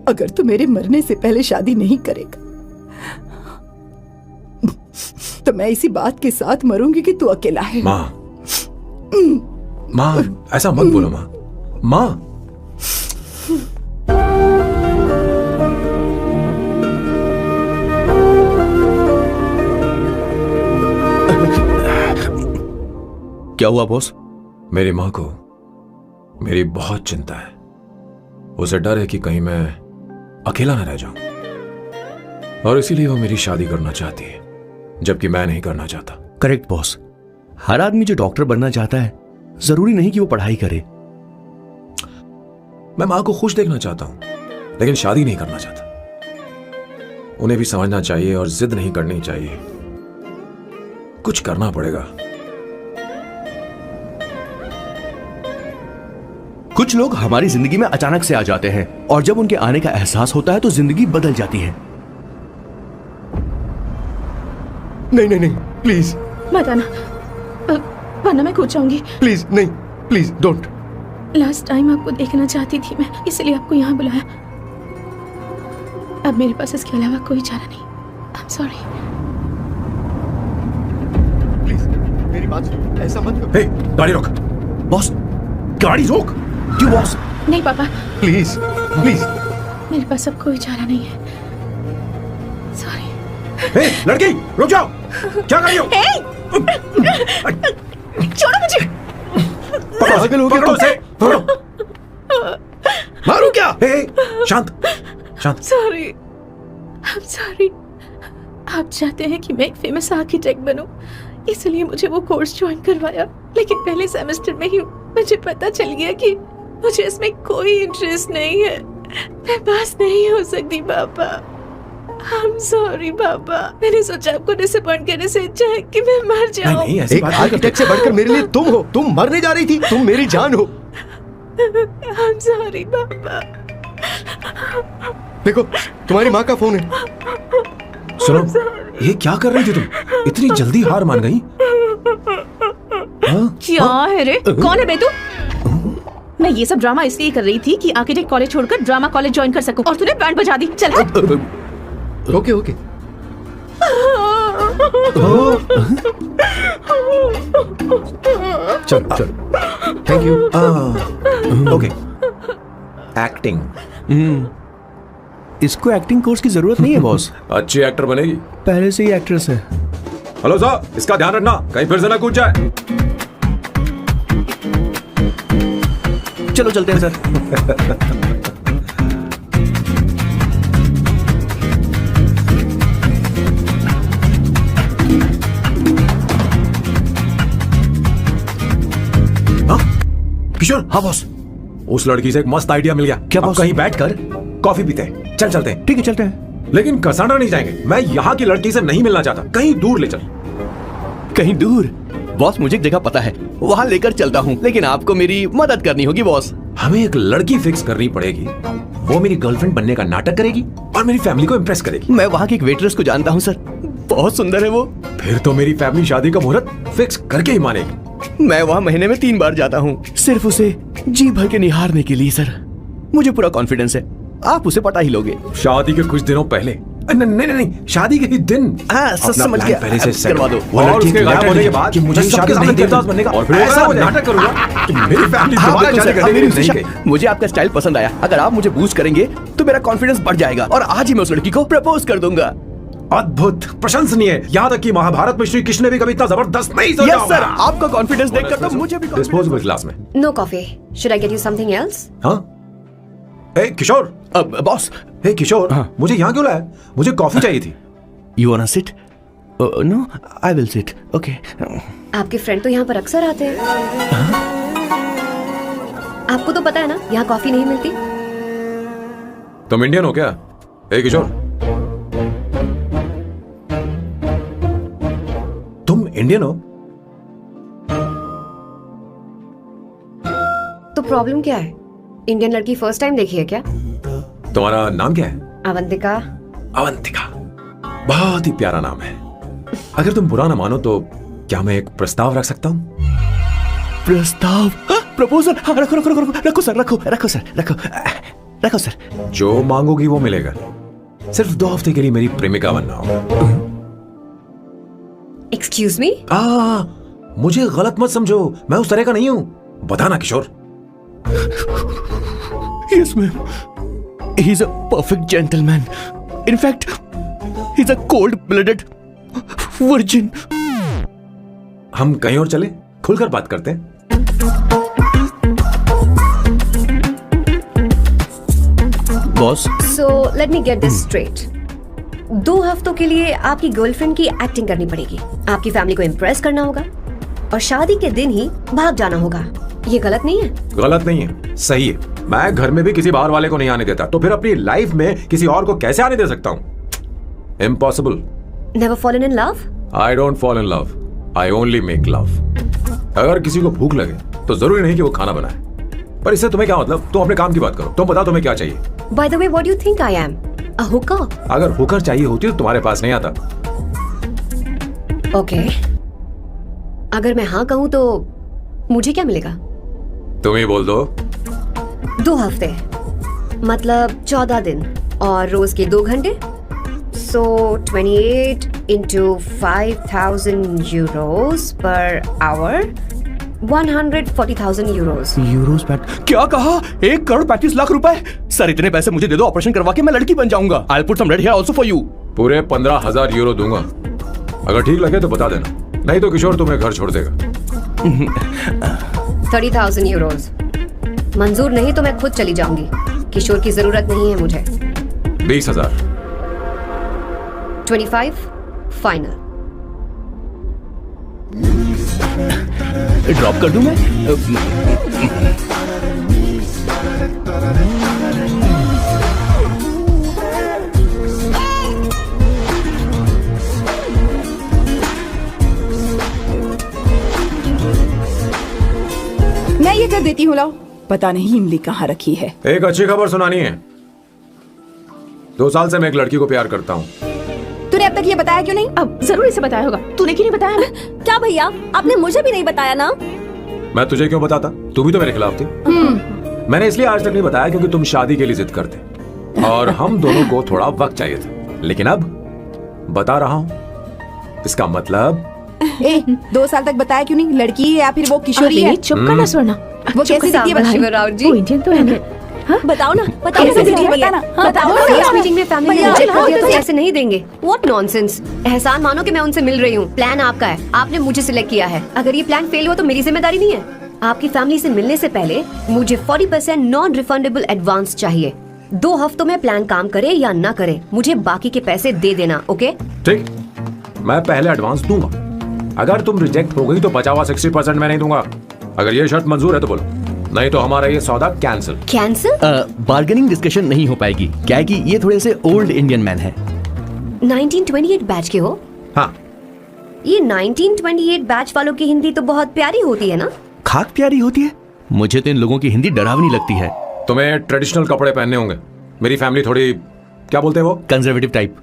अगर तू मेरे मरने से पहले शादी नहीं करेगा तो मैं इसी बात के साथ मरूंगी कि तू अकेला है। माँ, ऐसा मत बोलो माँ। माँ, क्या हुआ बॉस? मेरी माँ को मेरी बहुत चिंता है। उसे डर है कि कहीं मैं अकेला न रह जाऊं, और इसीलिए वो मेरी शादी करना चाहती है, जबकि मैं नहीं करना चाहता। Correct boss. हर आदमी जो डॉक्टर बनना चाहता है, जरूरी नहीं कि वो पढ़ाई करे। मैं माँ को खुश देखना चाहता हूं, लेकिन शादी नहीं करना चाहता। उन्हें भी समझना चाहिए और जिद नहीं करनी चाहिए। कुछ करना पड़ेगा। कुछ लोग हमारी जिंदगी में अचानक से आ जाते हैं और जब उनके आने का एहसास होता है तो जिंदगी बदल जाती है। नहीं नहीं नहीं, प्लीज मत आना, वरना मैं कूद जाऊंगी। प्लीज नहीं, प्लीज डोंट। लास्ट टाइम आपको देखना चाहती थी मैं, इसलिए आपको यहाँ बुलाया। अब मेरे पास इसके अलावा कोई चारा नहीं। आई एम सॉरी। प्लीज मेरी बात सुनो, ऐसा मत करो। हे, गाड़ी रोक। बॉस, गाड़ी रोक। क्यों बॉस? नहीं पापा, प्लीज प्लीज। मेरे पास अब कोई चारा नहीं है। सॉरी। हे, लड़की रुक जाओ। क्या कर रही हो? छोड़ो मुझे। पकड़ो उसे, पकड़ो। मारू क्या? हे, शांत शांत। Sorry, I am sorry. आप चाहते हैं कि मैं एक फेमस आर्किटेक्ट बनूं, इसलिए मुझे वो कोर्स ज्वाइन करवाया। लेकिन पहले सेमेस्टर में ही मुझे पता चल गया कि मुझे इसमें कोई इंटरेस्ट नहीं है। मैं पास नहीं हो सकती पापा। आई एम सॉरी पापा। मैंने सोचा आपको डिसअपॉइंट करने से अच्छा है कि मैं मर जाऊं। नहीं, ऐसी एक बात नहीं आर्किटेक्ट से बढ़कर मेरे लिए तुम हो। तुम मरने जा रही थी, तुम मेरी जान हो। आई एम सॉरी पापा। देखो तुम्हारी माँ का फोन है। सुनो, ये क्या कर रही थी तुम? इतनी जल्दी हार मान गई? हाँ? क्या है रे? कौन है बे तू? मैं ये सब ड्रामा इसलिए कर रही थी कि आर्किटेक्ट कॉलेज छोड़कर ड्रामा कॉलेज ज्वाइन कर सकूं, और तूने बैंड बजा दी। चल हट। Okay okay. चल चल। Thank you. ओके। एक्टिंग। इसको एक्टिंग कोर्स की जरूरत नहीं है बॉस। अच्छी एक्टर बनेगी। पहले से ही एक्ट्रेस है। हेलो सर, इसका ध्यान रखना कहीं फिर से ना कूद जाए। चलो चलते हैं सर। किशोर। हाँ बॉस। उस लड़की से एक मस्त आइडिया मिल गया। क्या अब बॉस? कहीं बैठकर कॉफी पीते हैं। चल चलते हैं। ठीक है चलते हैं। लेकिन कसाना नहीं जाएंगे। मैं यहाँ की लड़की से नहीं मिलना चाहता। कहीं दूर ले चल। कहीं दूर? बॉस मुझे एक जगह पता है, वहाँ लेकर चलता हूँ, लेकिन आपको मेरी मदद करनी होगी बॉस। हमें एक लड़की फिक्स करनी पड़ेगी। वो मेरी गर्लफ्रेंड बनने का नाटक करेगी और मेरी फैमिली को इम्प्रेस करेगी। मैं वहाँ की एक वेट्रेस को जानता हूँ सर, बहुत सुंदर है वो। फिर तो मेरी फैमिली शादी का मुहूर्त फिक्स करके ही मानेगी। मैं वहाँ महीने में 3 बार जाता हूँ, सिर्फ उसे जी भर के निहारने के लिए सर। मुझे पूरा कॉन्फिडेंस है आप उसे पटा ही लोगे। शादी के कुछ दिनों पहले। नहीं, शादी के ही दिन। हाँ, समझ गया। पहले से सेट करवा दो। और उसके गायब होने के बाद कि मुझे शादी नहीं देवदास बनने का, और फिर ऐसा नाटक करूंगा कि मेरी फैमिली दोबारा शादी करने नहीं गई। मुझे आपका स्टाइल पसंद आया। अगर आप मुझे बूस्ट करेंगे तो मेरा कॉन्फिडेंस बढ़ जाएगा और आज ही मैं उस लड़की को प्रपोज कर दूंगा। अद्भुत, प्रशंसनीय। यहाँ तक कि महाभारत में श्री कृष्ण ने भी कभी इतना जबरदस्त नहीं सोचा यस सर, होगा। आपका कॉन्फिडेंस देखकर तो मुझे भी डिस्पोजेबल ग्लास में। No coffee. Should I get you something else? हाँ। ए किशोर। बॉस। हे किशोर, मुझे यहाँ क्यों लाया? मुझे कॉफी चाहिए थी। You want to sit? No, I will sit. Okay. आपके फ्रेंड तो यहाँ पर अक्सर आते हैं। आपको तो पता है ना यहाँ कॉफी नहीं मिलती। तुम इंडियन हो क्या? हे किशोर, तुम इंडियन हो? तो प्रॉब्लम क्या है? इंडियन लड़की फर्स्ट टाइम देखी है क्या? तुम्हारा नाम क्या है? अवंतिका। अवंतिका, बहुत ही प्यारा नाम है। अगर तुम बुरा ना मानो तो क्या मैं एक प्रस्ताव रख सकता हूँ? प्रस्ताव? प्रपोजल? हाँ, रखो रखो रखो रखो सर, रखो रखो सर, रखो रखो सर। जो मांगोगी वो मिलेगा। सिर्फ 2 हफ्ते के लिए मेरी प्रेमिका बनना होगा। Excuse me? मुझे गलत मत समझो, मैं उस तरह का नहीं हूं। बताना किशोर। Yes, ma'am. He's a perfect gentleman. In fact, he's a cold-blooded virgin. हम कहीं और चले, खुलकर बात करते हैं। Boss, So let me get this straight. 2 हफ्तों के लिए आपकी गर्लफ्रेंड की एक्टिंग करनी पड़ेगी, आपकी फैमिली को इम्प्रेस करना होगा और शादी के दिन ही भाग जाना होगा। ये गलत नहीं है? गलत नहीं है, सही है। मैं घर में भी किसी बाहर वाले को नहीं आने देता, तो फिर अपनी लाइफ में किसी और को कैसे आने दे सकता हूँ? Impossible. Never fallen in love? I don't fall in love, I only make love. अगर किसी को भूख लगे तो जरूरी नहीं कि वो खाना बनाए, पर इससे तुम्हें क्या मतलब? तुम अपने काम की बात करो। तुम बताओ तुम्हें क्या चाहिए? By the way, what do you think I am? A Hooker? अगर हुकर चाहिए होती तो तुम्हारे पास नहीं आता। ओके, अगर मैं हाँ कहूँ तो मुझे क्या मिलेगा? तुम ही बोल दो। 2 हफ्ते, मतलब 14 दिन, और रोज के 2 घंटे। So 28 into 5,000 euros per hour, 140,000 euros. Euros bat क्या कहा? 1,35,00,000 रुपए? सर इतने पैसे मुझे दे दो, ऑपरेशन करवा के मैं लड़की बन जाऊंगा। I'll put some red hair also for you. पूरे 15,000 यूरो दूंगा। अगर ठीक लगे तो बता देना, नहीं तो किशोर तुम्हें घर छोड़ देगा। 30,000 euros। मंजूर नहीं तो मैं खुद चली जाऊंगी। किशोर की जरूरत नहीं है मुझे। 20,000। 25 फाइनल। ड्रॉप कर दूं मैं? मैं ये कर देती हूँ, लाओ। पता नहीं इमली कहाँ रखी है। एक अच्छी खबर सुनानी है। 2 साल से मैं एक लड़की को प्यार करता हूँ। तूने अब तक ये बताया क्यों नहीं? अब जरूर इसे बताया होगा, तूने क्यों नहीं बताया हमें? क्या भैया, आपने मुझे भी नहीं बताया ना? मैं तुझे क्यों बताता? तू भी तो मेरे खिलाफ थी। मैंने इसलिए आज तक नहीं बताया क्योंकि तुम शादी के लिए जिद करते और हम दोनों को थोड़ा वक्त चाहिए था, लेकिन अब बता रहा हूँ। इसका मतलब 2 साल तक बताया क्यों नहीं? लड़की है या फिर वो किशोरी है? चुप करना स्वर्ण। वो कैसी दिखती है बताइए? शिवराव जी, वो इंडियन तो है ना? हाँ? बताओ ना, बताओ कैसे कैसे दिखती है? बताना, बताओ ना। फर्स्ट मीटिंग में फैमिली ने भैया, रिजेक्ट कर दिया तो भैया। कैसे नहीं देंगे? What nonsense. एहसान मानो कि मैं उनसे मिल रही हूँ। प्लान आपका है, आपने मुझे सिलेक्ट किया है। अगर ये प्लान फेल हुआ तो मेरी जिम्मेदारी नहीं है। आपकी फैमिली से मिलने से पहले मुझे 40% नॉन रिफंडेबल एडवांस चाहिए। 2 हफ्तों में प्लान काम करे या ना करे, मुझे बाकी के पैसे दे देना। ओके? ठीक, मैं पहले एडवांस दूंगा। अगर तुम रिजेक्ट हो गई तो बचा हुआ 60% मैं नहीं दूंगा। अगर ये शर्त मंजूर है तो बोलो, नहीं तो हमारा ये सौदा कैंसिल। कैंसिल? बार्गेनिंग डिस्कशन नहीं हो पाएगी, क्या है कि ये थोड़े से ओल्ड इंडियन मैन है। 1928 बैच के हो? हाँ। ये 1928 बैच वालों की हिंदी तो बहुत प्यारी होती है ना? खाक प्यारी होती है? मुझे तो इन लोगों की हिंदी डरावनी लगती है। तुम्हें ट्रेडिशनल कपड़े पहनने होंगे। मेरी फैमिली थोड़ी, क्या बोलते हैं वो, कंजर्वेटिव टाइप।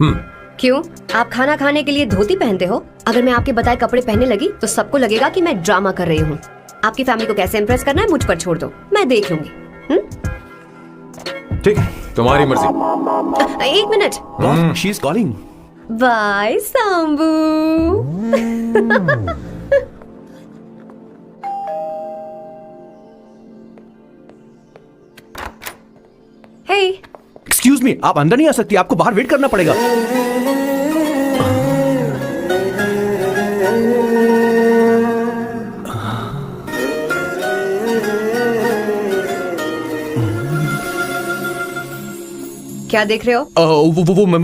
क्यों? आप खाना खाने के लिए धोती पहनते हो? अगर मैं आपके बताए कपड़े पहनने लगी तो सबको लगेगा कि मैं ड्रामा कर रही हूँ। आपकी फैमिली को कैसे इम्प्रेस करना है मुझ पर छोड़ दो, मैं देख लूंगी। ठीक है, तुम्हारी मर्जी। 1 minute. She is calling. Bye Sambu. Hey, excuse me, आप अंदर नहीं आ सकती, आपको बाहर वेट करना पड़ेगा। क्या देख रहे हो? वो मैं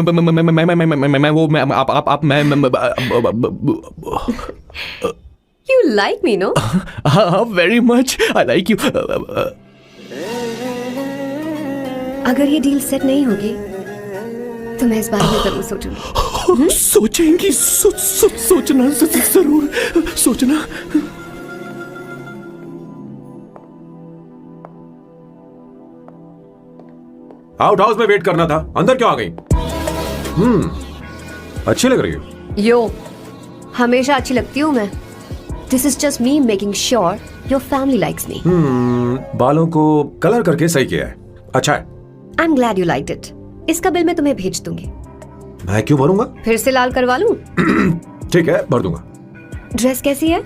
आप मैं you like me know? Very much, I like you. अगर ये डील सेट नहीं होगी तो मैं इस बारे में जरूर सोचूंगी। सोचेंगी, सोचना जरूर सोचना। आउट हाउस में वेट करना था, अंदर क्यों आ गई? अच्छी लग रही हो। यो, हमेशा अच्छी लगती हूँ मैं। This is just me making sure your family likes me. बालों को कलर करके सही किया है, अच्छा है। I am glad you liked it. इसका बिल मैं तुम्हें भेज दूंगी। मैं क्यों भरूंगा? फिर से लाल करवा लूं? ठीक है, भर दूंगा। ड्रेस कैसी है?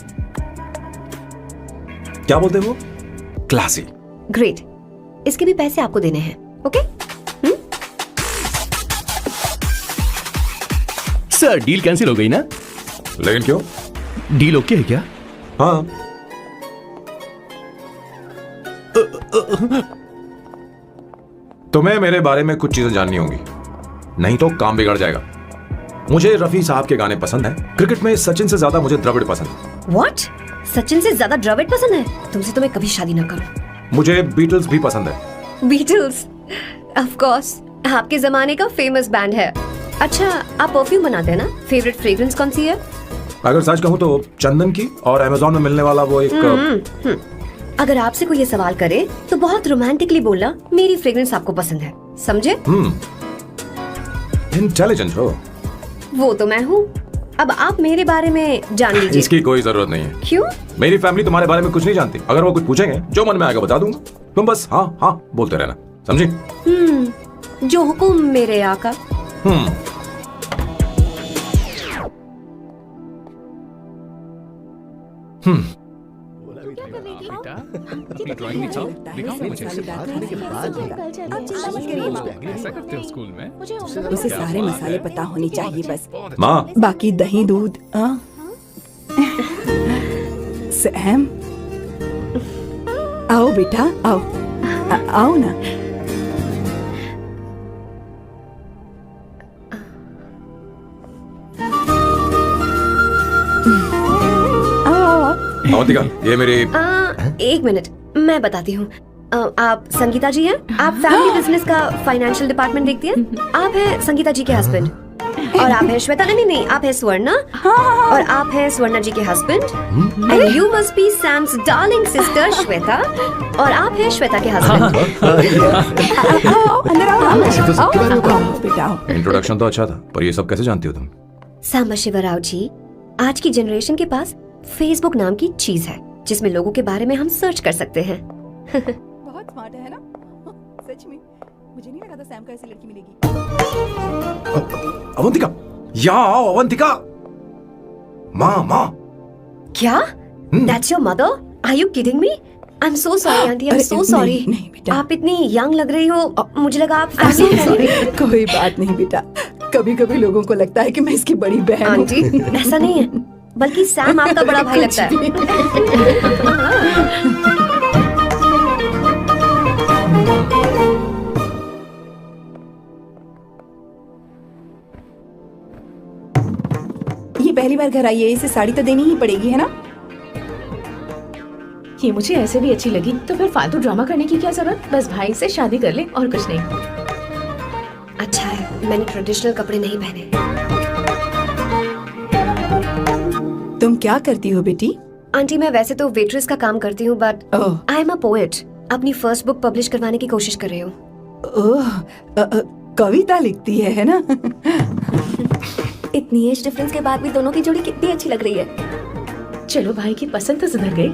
क्या बोलते हो? क्लासी। ग्रेट, इसके भी पैसे आपको देने हैं। ओके? सर, डील कैंसिल हो गई ना? लेकिन क्यों? डील ओके है क्या? हाँ। तुम्हें मेरे बारे में कुछ चीजें जाननी होंगी, नहीं तो काम बिगड़ जाएगा। मुझे रफी साहब के गाने पसंद हैं। क्रिकेट में सचिन से ज्यादा मुझे द्रविड़ पसंद है। व्हाट? सचिन से ज्यादा द्रविड़ पसंद है? तुमसे तो मैं कभी शादी ना करूं। मुझे बीटल्स भी पसंद है, बीटल्स, ऑफ कोर्स, आपके जमाने का फेमस बैंड है। अच्छा, आप परफ्यूम बनाते हैं ना? फेवरेट फ्रेग्रेंस कौन सी है? अगर सच कहूँ तो चंदन की, और अमेजोन में मिलने वाला वो एक अगर आपसे कोई ये सवाल करे तो बहुत रोमांटिकली बोलना मेरी फ्रेग्रेंस आपको पसंद है, समझे? इंटेलिजेंट हो। वो तो मैं हूँ। अब आप मेरे बारे में जान लीजिए। इसकी कोई जरूरत नहीं है। क्यों? मेरी फैमिली तुम्हारे बारे में कुछ नहीं जानती। अगर वो कुछ पूछेंगे, जो मन में आएगा बता दूंगा। तुम बस हाँ हाँ बोलते रहना, समझी? जो हुकुम मेरे आका। अपनी ड्राइंग दिखाओ, दिखाओ मुझे। ऐसा करते हो स्कूल में? उसे सारे मसाले पता होने चाहिए बस। माँ, बाकी दही दूध। सैम, आओ बेटा, आओ। आओ ना। अवंतिका, ये मेरी एक मिनट, मैं बताती हूँ। आप संगीता जी हैं? आप फैमिली बिजनेस का फाइनेंशियल डिपार्टमेंट देखती हैं? आप हैं संगीता जी के हस्बैंड। और आप हैं श्वेता। नहीं, आप हैं स्वर्णा। और आप हैं स्वर्णा जी के husband. And you must be Sam's darling sister Shweta. और आप हैं श्वेता के हस्बैंड। अंदर आओ बेटा। इंट्रोडक्शन तो अच्छा था, पर ये सब कैसे जानती हो तुम? सांबा शिवराव जी, आज की जनरेशन के पास फेसबुक नाम की चीज है जिसमें लोगों के बारे में हम सर्च कर सकते हैं। बहुत स्मार्ट है ना? सच में मुझे नहीं लगा था सैम को ऐसी लड़की मिलेगी। अवंतिका, यहाँ आओ अवंतिका। माँ। क्या? That's your mother? Are you kidding me? I'm so sorry, auntie. I'm so sorry. नहीं बेटा, आप इतनी यंग लग रही हो, मुझे लगा आप फैमिली है। कोई बात नहीं बेटा। कभी कभी लोगों को लगता है कि मैं इसकी बड़ी बहन हूँ। आंटी, ऐसा नहीं है, बल्कि सैम आपका बड़ा भाई लगता है। ये पहली बार घर आई है, इसे साड़ी तो देनी ही पड़ेगी, है ना? ये मुझे ऐसे भी अच्छी लगी, तो फिर फालतू ड्रामा करने की क्या जरूरत? बस भाई से शादी कर ले और कुछ नहीं। अच्छा है, मैंने ट्रेडिशनल कपड़े नहीं पहने। तुम क्या करती हो बेटी? आंटी, मैं वैसे तो वेट्रेस का काम करती हूँ, but I am a poet. अपनी फर्स्ट बुक पब्लिश करवाने की कोशिश कर रही हूँ। कविता लिखती है ना? इतनी एज डिफरेंस के बाद भी दोनों की जोड़ी कितनी अच्छी लग रही है। चलो, भाई की पसंद तो सुधर गई।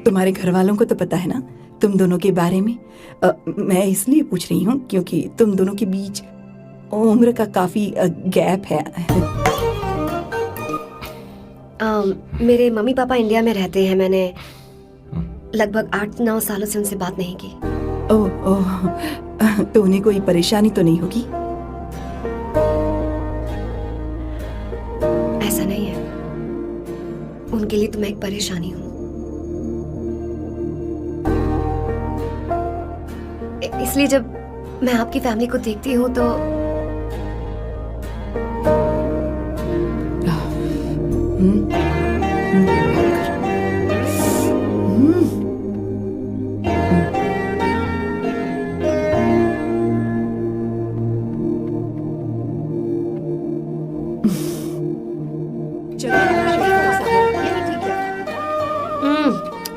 तुम्हारे घर वालों को तो पता है ना तुम दोनों के बारे में? मैं इसलिए पूछ रही हूँ क्योंकि तुम दोनों के बीच उम्र का काफी गैप है। मेरे मम्मी पापा इंडिया में रहते हैं। मैंने लगभग 8-9 सालों से उनसे बात नहीं की। ओह, तो उन्हें कोई परेशानी तो नहीं होगी? ऐसा नहीं है, उनके लिए तो मैं एक परेशानी हूँ। इसलिए जब मैं आपकी फैमिली को देखती हूँ तो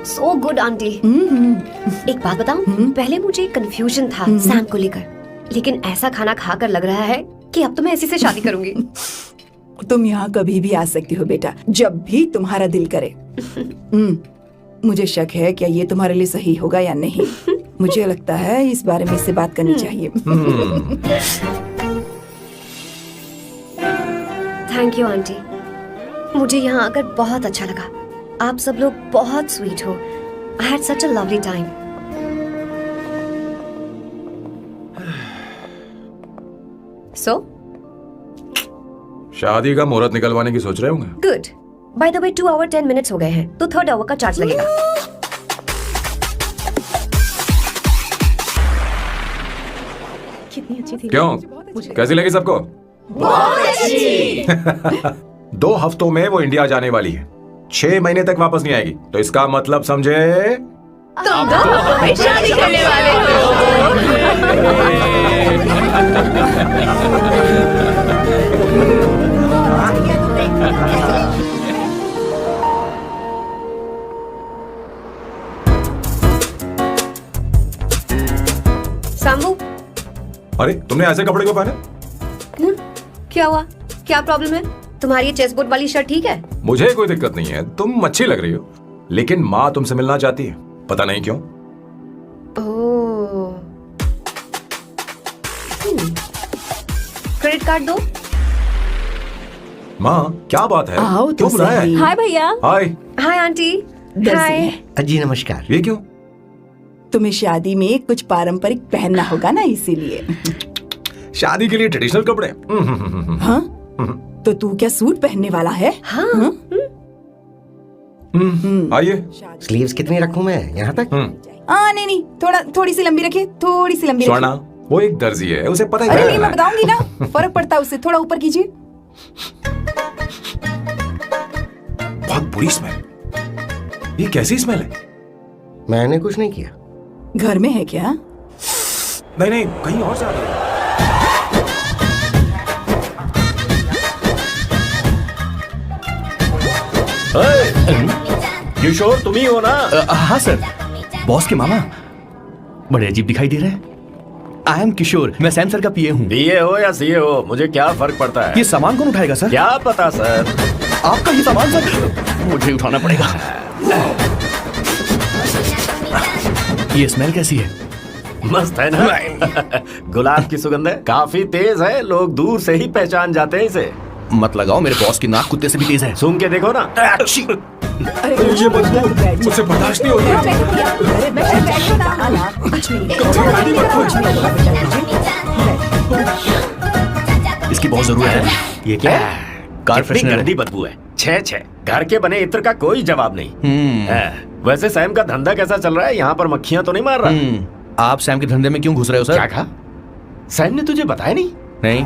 सो गुड आंटी। एक बात बताऊं, पहले मुझे कंफ्यूजन था सैम को लेकर, लेकिन ऐसा खाना खाकर लग रहा है कि अब तो मैं इसी से शादी करूंगी। तुम यहाँ कभी भी आ सकती हो बेटा, जब भी तुम्हारा दिल करे। मुझे शक है क्या ये तुम्हारे लिए सही होगा या नहीं। मुझे लगता है इस बारे में इससे बात करनी चाहिए। थैंक यू आंटी, मुझे यहाँ आकर बहुत अच्छा लगा। आप सब लोग बहुत स्वीट हो। I had such a lovely time. So? शादी का मुहूर्त निकलवाने की सोच रहे होंगे। Good. By the way, 2 hour 10 minutes हो गए हैं, तो 3rd hour का चार्ज लगेगा। कितनी अच्छी थी। क्यों? कैसी लगी सबको? बहुत अच्छी। 2 हफ्तों में वो इंडिया जाने वाली है। 6 महीने तक वापस नहीं आएगी, तो इसका मतलब समझे तुम दोनों हमें शादी करने वाले सामू, अरे तुमने ऐसे कपड़े क्यों पहने? क्या हुआ? क्या प्रॉब्लम है? तुम्हारी ये चेस्ट बोर्ड वाली शर्ट ठीक है? मुझे कोई दिक्कत नहीं है, तुम अच्छी लग रही हो, लेकिन माँ तुमसे मिलना चाहती है, पता नहीं क्यों। ओह, क्रेडिट कार्ड दो। माँ क्या बात है? आओ तो क्यों बुलाया है? सही। हाय भैया। हाय। Hi aunty. दर्जी हाय। है। जी नमस्कार। ये क्यों? तुम्हें शादी में कुछ पारंपरिक पहनना होगा ना, इसीलिए। शादी के लिए ट्रेडिशनल कपड़े? हाँ? तो तू क्या सूट पहनने वाला है? हाँ। आइए। स्लीव्स कितनी रखूं मैं? यहाँ तक? नहीं नहीं, थोड़ी सी लंबी रखिए, थोड़ी सी लंबी स्वर्णा, रखिए। वो एक दर्जी है, उसे पता ही अरे नहीं, है। मैं बताऊंगी ना, फर्क पड़ता है उससे। थोड़ा ऊपर कीजिए। बहुत बुरी स्मेल। ये कैसी स्मेल है? मैंने कुछ नहीं किया। घर में है क्या? नहीं नहीं, कहीं और जा रही है। किशोर तुम ही हो ना? हाँ सर, बॉस के मामा। बड़े अजीब दिखाई दे रहे हैं। आई एम किशोर, मैं सैम सर का पीए हूँ। बीए हो या सीए हो, मुझे क्या फर्क पड़ता है? ये सामान कौन उठाएगा सर? क्या पता सर। आपका ही सामान सर, मुझे उठाना पड़ेगा। ये स्मेल कैसी है? मस्त है ना? गुलाब की सुगंध है, काफी तेज है, लोग दूर से ही पहचान जाते हैं इसे। मत लगाओ, मेरे बॉस की नाक कुत्ते से भी तेज है। सूंघ के देखो ना। अरे ये बदबू मुझसे बर्दाश्त नहीं हो रही। अरे बैठो ना, आना। कुछ नहीं, कुछ नहीं। इसकी बहुत जरूरत है। ये क्या है? कार कितनी फ्रेशनर गंदी बदबू है। छे घर के बने इत्र का कोई जवाब नहीं। वैसे सैम का धंधा कैसा चल रहा है? यहाँ पर मक्खियां तो नहीं मार रहा? आप सैम के धंधे में क्यों घुस रहे हो सर? क्या कहा? सैम ने तुझे बताया नहीं? नहीं।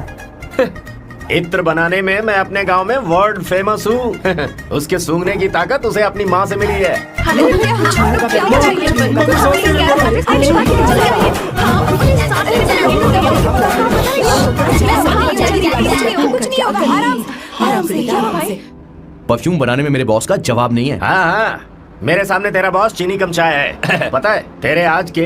इत्र बनाने में मैं अपने गांव में वर्ल्ड फेमस हूँ। उसके सूंघने की ताकत उसे अपनी माँ से मिली है। परफ्यूम बनाने में मेरे बॉस का जवाब नहीं है। हाँ, मेरे सामने तेरा बॉस चीनी कम चाय है। पता है तेरे आज के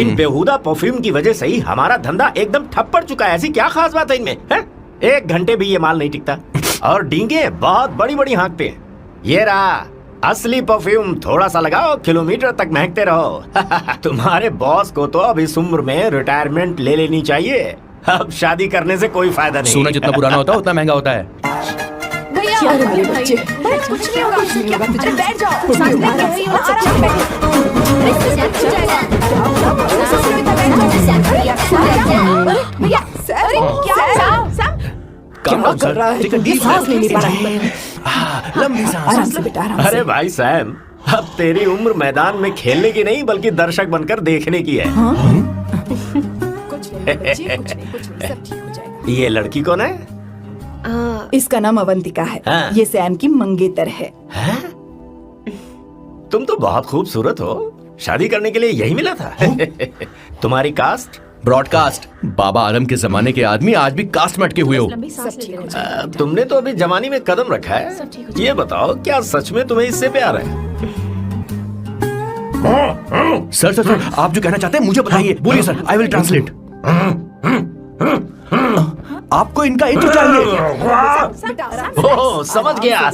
इन बेहुदा परफ्यूम की वजह से ही हमारा धंधा एकदम ठप पड़ चुका है। ऐसी क्या खास बात है इनमें? है? 1 घंटे भी ये माल नहीं टिकता और डींगे बहुत बड़ी बड़ी हाँकते हैं। ये रहा असली परफ्यूम, थोड़ा सा लगाओ, किलोमीटर तक महकते रहो। तुम्हारे बॉस को तो अब इस उम्र में रिटायरमेंट ले लेनी चाहिए। अब शादी करने से कोई फायदा नहीं। सोना जितना पुराना होता है उतना महंगा होता है। क्या रे मेरे बच्चे? कुछ नहीं होगा, कुछ नहीं होगा। तुझे बैठ जाओ। भैया, काम क्या कर रहा है? Take a deep सांस नहीं ले पा रहा है। लंबी सांस। आराम से बेटा, आराम से। अरे भाई सैम, अब तेरी उम्र मैदान में खेलने की नहीं बल्कि दर्शक बनकर देखने की है। कुछ नहीं बच्चे, कुछ नहीं, सब ठीक हो जाएगा। ये लड़की कौन है? इसका नाम अवंतिका है। हाँ। ये सैम की मंगेतर है। तुम तो बहुत खूबसूरत हो, शादी करने के लिए यही मिला था। तुम्हारी कास्ट? ब्रॉडकास्ट। बाबा आदम के जमाने के आदमी आज भी कास्ट में अटके हुए हो। सब ठीक हो जाएगा। तुमने तो अभी जवानी में कदम रखा है। ये बताओ, क्या सच में तुम्हें इससे प्यार है? सर सर सर, आप जो कहना चाहते हैं मुझे बताइए। बोलिए सर, आई विल ट्रांसलेट। आपको इनका इत्र चाहिए। ओह, समझ गया।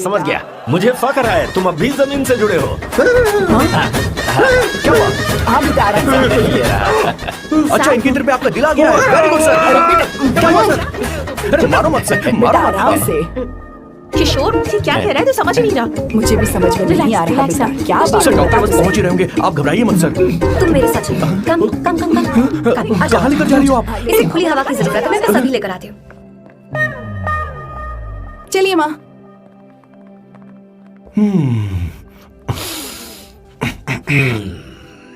मुझे फख्र है तुम अब भी जमीन से जुड़े हो। क्या हुआ? आप बेटा, आराम से। अच्छा, इनके इत्र पे आपका दिल आ गया है। Very good sir. क्या हुआ सर? अरे मारो मत सर, बेटा, मारो आराम मत। से। किशोर, ये क्या कह रहा है? तो समझ नहीं रहा। मुझे भी समझ में नहीं आ रहा बेटा, क्या बात सर है? डॉक्टर बस पहुंच ही रहे होंगे, आप घबराइए मत सर। तुम मेरे साथ चलो। कम कम कम कम। कहाँ लेकर जा रही हो आप? इसे खुली हवा की जरूरत है, मैं इसे सभी लेकर आती हूँ। चलिए माँ।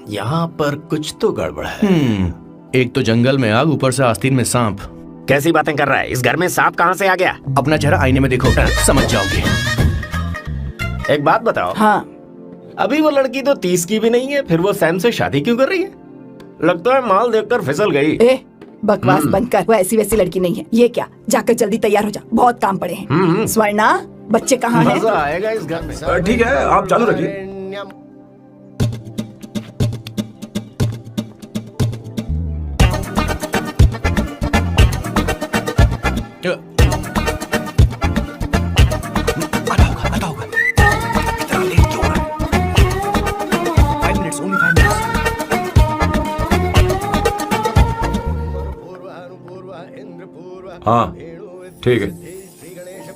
यहाँ पर कुछ तो गड़बड़ है। एक तो जंगल में आग, ऊपर से आस्तीन में सांप। कैसी बातें कर रहा है? इस घर में सांप कहाँ से आ गया? अपना चेहरा आईने में देखो, समझ जाओगे। एक बात बताओ, हाँ, अभी वो लड़की तो 30 की भी नहीं है, फिर वो सैम से शादी क्यों कर रही है? लगता है माल देखकर फिसल गई। ए बकवास बंद कर, वो ऐसी वैसी लड़की नहीं है। ये क्या, जाकर जल्दी तैयार हो जा, बहुत काम पड़े हैं। स्वर्णा, बच्चे कहाँ हैं? मजा आएगा इस घर में। ठीक है, आप चालू रखिए। हाँ ठीक है।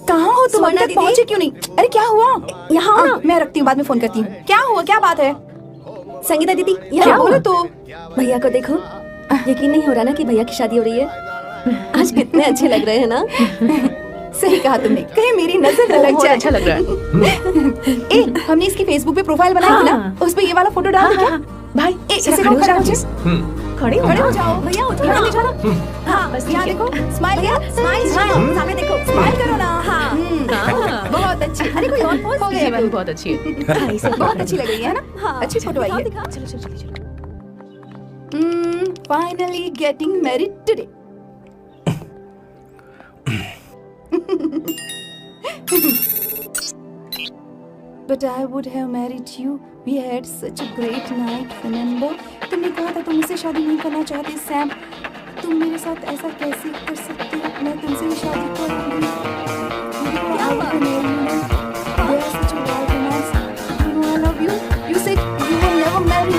कहाँ हो तुम? अभी तक पहुँचे क्यों नहीं? अरे क्या हुआ? यहाँ आओ ना। मैं रखती हूँ, बाद में फोन करती हूँ। क्या हुआ, क्या बात है? संगीता दीदी, क्या यहाँ बोलो तो? भैया को देखो। यकीन नहीं हो रहा ना कि भैया की शादी हो रही है। आज कितने अच्छे लग रहे हैं ना। सही कहा तुमने, कहीं मेरी नजर न लग बहुत जाए। अच्छा लग रहा है। ए, हमने इसकी फेसबुक पे प्रोफाइल बनाई थी ना, उस पे ये वाला फोटो डाल दो क्या? भाई ए, जरा इसे खड़े हो खड़ा जाओ हो जी। खड़े हो जाओ भैया, उठो ना, उठो ना। हाँ बस यहाँ देखो, स्माइल किया, स्माइल सामने देखो, स्माइल करो ना। हाँ बहुत अच्छी। अरे कोई और पोज हो ये गया, वाली बहुत अच्छी है। बहुत अच्छी लग रही है ना। अच्छी फोटो आई है। चलो चलो चलो चलो। Finally getting married today. But I would have married you. We had such a great night, remember? तुमने कहा था तुम मुझसे शादी नहीं करना चाहते, सैम। तुम मेरे साथ ऐसा कैसे कर सकते हो? मैं तुमसे ही शादी करूंगी। क्या बात है? We are such a wild romance. You know I love you. You said you will never marry.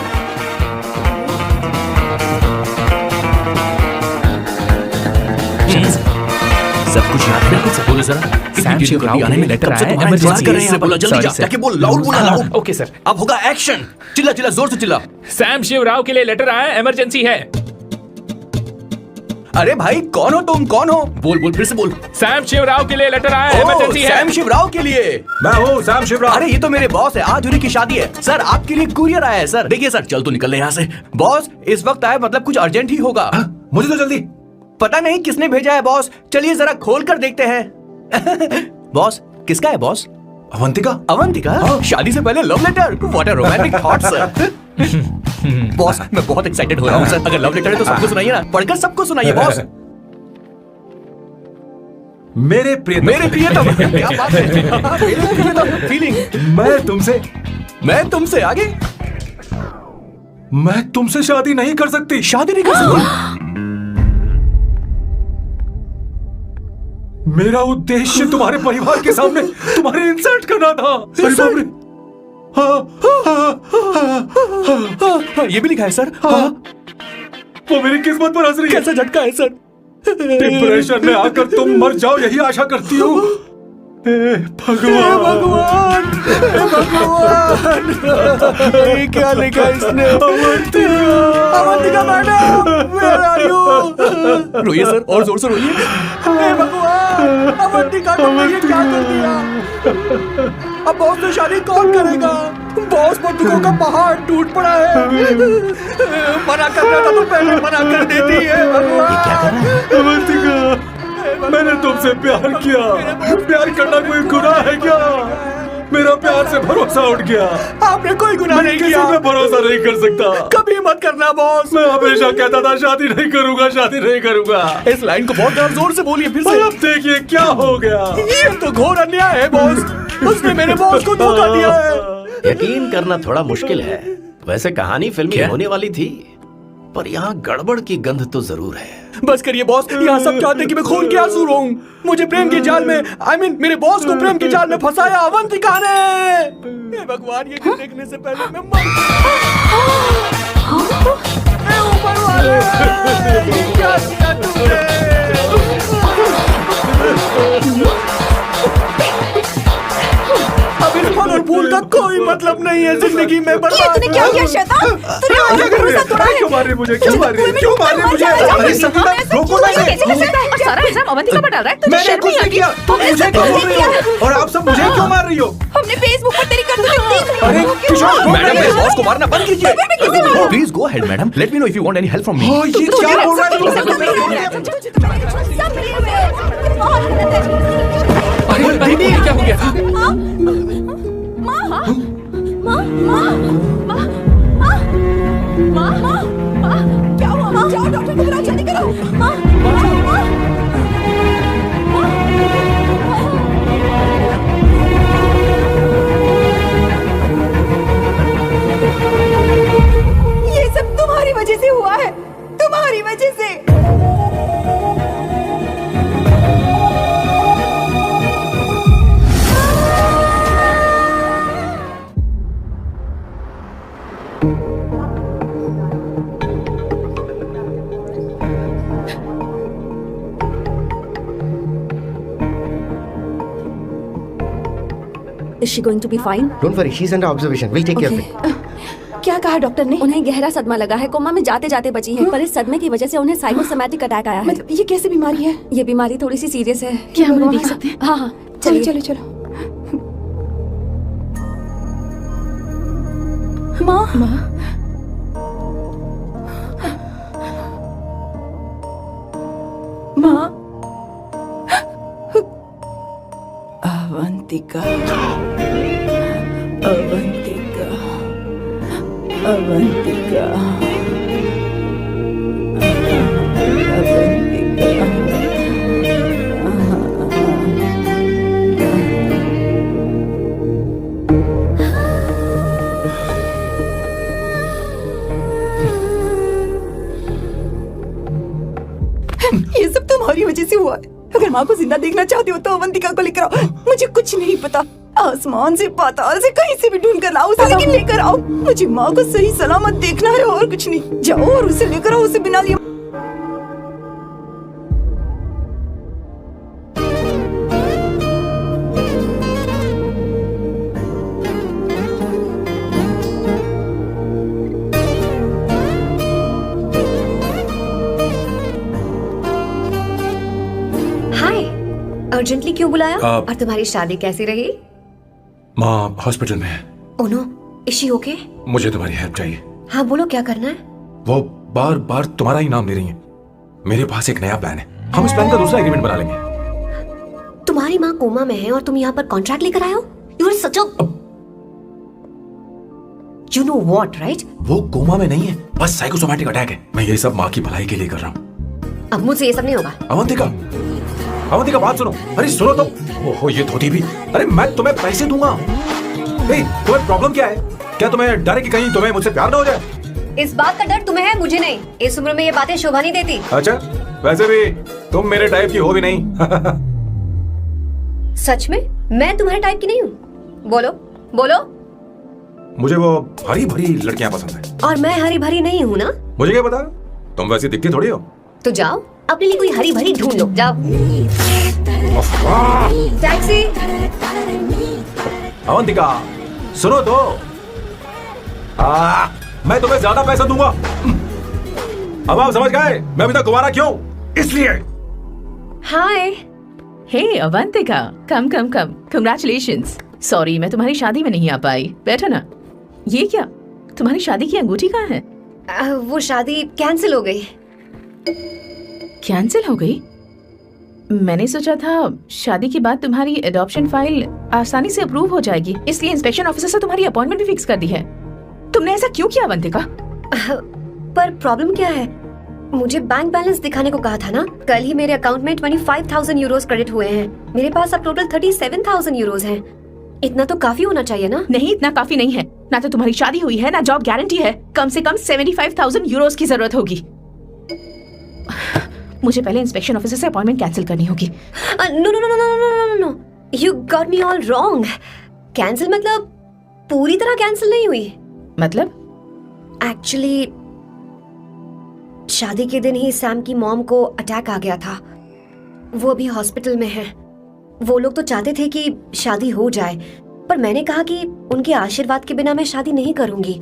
सब कुछ याद है? कुछ बोलो जरा। सैम शिवराव के लिए लेटर आया है, इमरजेंसी इमरजेंसी कर रहे हैं। बोलो जल्दी जा, जाके बोल, लाउड बोला, लाउड। Okay sir. अब होगा एक्शन। चिल्ला चिल्ला, जोर से चिल्ला। सैम शिवराव के लिए लेटर आया है, इमरजेंसी है। अरे भाई कौन हो तुम, कौन हो? बोल बोल, फिर से बोल। सैम शिवराव के लिए लेटर आया है, इमरजेंसी है। सैम शिवराव के लिए? मैं हूँ सैम शिवराव। अरे ये तो मेरे बॉस है, आज उन्हीं की शादी है। सर आपके लिए कुरियर आया है सर। देखिए सर, चल तो निकल ले यहाँ से। बॉस इस वक्त आए, मतलब कुछ अर्जेंट ही होगा। मुझे तो जल्दी। पता नहीं किसने भेजा है बॉस, चलिए जरा खोल कर देखते हैं। बॉस किसका है बॉस? अवंतिका। अवंतिका? शादी से पहले love letter? What a romantic thought sir. Boss मैं बहुत एक्साइटेड हो रहा हूँ सर। अगर लव लेटर है तो सबको सुनाइए ना, पढ़कर सबको सुनाइए बॉस। मेरे प्रियतम। मेरे प्रियतम, क्या बात है। मेरे प्रियतम फीलिंग। मैं तुमसे आगे। मैं तुमसे शादी नहीं कर सकती। शादी नहीं कर सकती? मेरा उद्देश्य तुम्हारे परिवार के सामने तुम्हारे इंसल्ट करना था। अरे बाप रे। हाँ, ये भी लिखा है सर। वो मेरी किस्मत पर हंस रही है। कैसा झटका है सर। डिप्रेशन में आकर तुम मर जाओ, यही आशा करती हूँ। भगवान भगवान ये क्या लिखा इसने? Avantika madam, where are you? रोइए सर, और जोर से रोइए। हे भगवान, अवंतिका तुमने ये क्या कर दिया? अब बॉस से शादी कौन करेगा? बॉस पर दुखों का पहाड़ टूट पड़ा है। मना करना था तो पहले मना कर देती है। भगवान अवंतिका, मैंने तुमसे प्यार किया। प्यार करना कोई गुनाह है क्या? मेरा प्यार से भरोसा उठ गया। आपने कोई गुनाह नहीं किया। मैं भरोसा नहीं कर सकता। कभी मत करना बॉस। मैं हमेशा कहता था शादी नहीं करूंगा, शादी नहीं करूंगा। इस लाइन को बहुत जोर से बोलिए फिर से। अब देखिए क्या हो गया। ये तो घोर अन्याय है बॉस। उसने मेरे बॉस को धोखा दिया है। यकीन करना थोड़ा मुश्किल है। वैसे कहानी फिल्मी होने वाली थी, पर यहाँ गड़बड़ की गंध तो जरूर है। बस करिए बॉस, यहाँ सब चाहते हैं कि मैं खून के आंसू रोऊं। मुझे प्रेम के जाल में, मेरे बॉस को प्रेम के जाल में फंसाया अवंतिका ने। हे भगवान, ये दिन देखने से पहले मैं मर। हे ऊपर वाले, क्या किया तुमने? अब इस फल और फूल का कोई मतलब नहीं है जिंदगी में। ये तूने क्या किया शैतान? तूने हमारा भरोसा तोड़ा है। क्यों मार रही मुझे? क्यों मार रही? क्यों मार रही मुझे? अरे संगीता, रोको ना इसे। और सारा इल्जाम अवंतिका पर डाल रहा है। तुझे मैंने शर्म कुछ नहीं नहीं आती? किया। तुम मुझे क्यों बोल रही हो? और आप सब मुझे क्यों मार रही हो? हमने फेसबुक पर तेरी करतूतें देख ली। अरे किशोर, मैडम मेरे बॉस को मारना बंद कीजिए। Please go ahead madam, let me know if you want any help from me. ये क्या बोल रहा है तू? सब मिले हुए हैं। ये बहुत गलत है। अरे दीदी, क्या हो गया? माँ, माँ, क्या हुआ? जाओ डॉक्टर को बुलाओ, जल्दी करो। माँ, ये सब तुम्हारी वजह से हुआ है, तुम्हारी वजह से। Is she going to be fine? Don't worry, she's under observation. We'll take care of it. क्या कहा डॉक्टर ने? उन्हें गहरा सदमा लगा है, कोमा में जाते जाते बची है, पर इस सदमे की वजह से उन्हें साइकोसोमैटिक अटैक आया है। मतलब ये कैसी बीमारी है? ये बीमारी थोड़ी सी सीरियस है। क्या हम उन्हें देख सकते हैं? हाँ हाँ, चलो चलिए। चलो चलो। माँ, माँ, अवंतिका, अवंतिका, अवंतिका, ये सब तुम्हारी वजह से हुआ है। अगर माँ को जिंदा देखना चाहते हो तो अवंतिका को लेकर आओ। मुझे कुछ नहीं पता, आसमान से पाताल से कहीं से भी ढूंढ कर लाओ उसे, लेकिन लेकर आओ। मुझे माँ को सही सलामत देखना है और कुछ नहीं। जाओ और उसे लेकर आओ, उसे बिना लिए। हाय, अर्जेंटली क्यों बुलाया? आप- और तुम्हारी शादी कैसी रही? माँ हॉस्पिटल में है। Oh no, is she okay? मुझे तुम्हारी हेल्प चाहिए। हाँ बोलो, क्या करना है? वो बार बार तुम्हारा ही नाम ले रही है। मेरे पास एक नया प्लान है, हम इस प्लान का दूसरा एग्रीमेंट बना लेंगे। तुम्हारी माँ कोमा में है और तुम यहाँ पर कॉन्ट्रैक्ट लेकर आए हो? You are such a you know what, right? वो कोमा में नहीं है, बस साइकोसोमैटिक अटैक है। मैं ये सब माँ की भलाई के लिए कर रहा हूँ। अब मुझसे ये सब नहीं होगा। अवंतिका, अवंतिका बात सुनो। अरे सुनो तो। ओहो ये धोती भी। अरे मैं तुम्हें पैसे दूंगा। तुम्हें प्रॉब्लम क्या है? क्या तुम्हें डर है कि कहीं तुम्हें मुझसे प्यार ना हो जाए? इस बात का डर तुम्हें है, मुझे नहीं। इस उम्र में ये बातें शोभा नहीं देती। अच्छा, वैसे भी तुम मेरे टाइप की हो भी नहीं। सच में मैं तुम्हारे टाइप की नहीं हूँ? बोलो बोलो। मुझे वो हरी भरी लड़कियां पसंद है। और मैं हरी भरी नहीं हूँ ना? मुझे क्या पता, तुम वैसी दिखती थोड़ी हो। तो जाओ अपने लिए कोई हरी भरी ढूंढ लो, जाओ। टैक्सी। अवंतिका सुनो तो। मैं तुम्हें ज्यादा पैसा दूंगा। अब आप समझ गए मैं अभी तक कुंवारा क्यों? इसलिए। हाय। हे अवंतिका, कम कम कम, कंग्रेचुलेशंस। सॉरी मैं तुम्हारी शादी में नहीं आ पाई। बैठो ना। ये क्या, तुम्हारी शादी की अंगूठी कहाँ है? वो शादी कैंसिल हो गई। कैंसिल हो गई? मैंने सोचा था शादी के बाद तुम्हारी एडॉप्शन फाइल आसानी से अप्रूव हो जाएगी, इसलिए इंस्पेक्शन ऑफिसर से तुम्हारी अपॉइंटमेंट भी फिक्स कर दी है। तुमने ऐसा क्यों किया अवंतिका? पर प्रॉब्लम क्या है? मुझे बैंक बैलेंस दिखाने को कहा था ना। कल ही मेरे अकाउंट में 25,000 यूरोस क्रेडिट हुए हैं। मेरे पास अब टोटल 37,000 यूरोस हैं। इतना तो काफी होना चाहिए ना? नहीं, इतना काफी नहीं है। ना तो तुम्हारी शादी हुई है, ना जॉब गारंटी है। कम से कम 75,000 यूरोस की जरूरत होगी। मुझे पहले इंस्पेक्शन ऑफिसर से अपॉइंटमेंट कैंसिल करनी होगी। No no no no no no no no, you got me all wrong. Cancel मतलब पूरी तरह कैंसिल नहीं हुई। मतलब? एक्चुअली शादी के दिन ही सैम की मॉम को अटैक आ गया था। वो अभी हॉस्पिटल में है। वो लोग तो चाहते थे कि शादी हो जाए, पर मैंने कहा कि उनके आशीर्वाद के बिना मैं शादी नहीं करूंगी।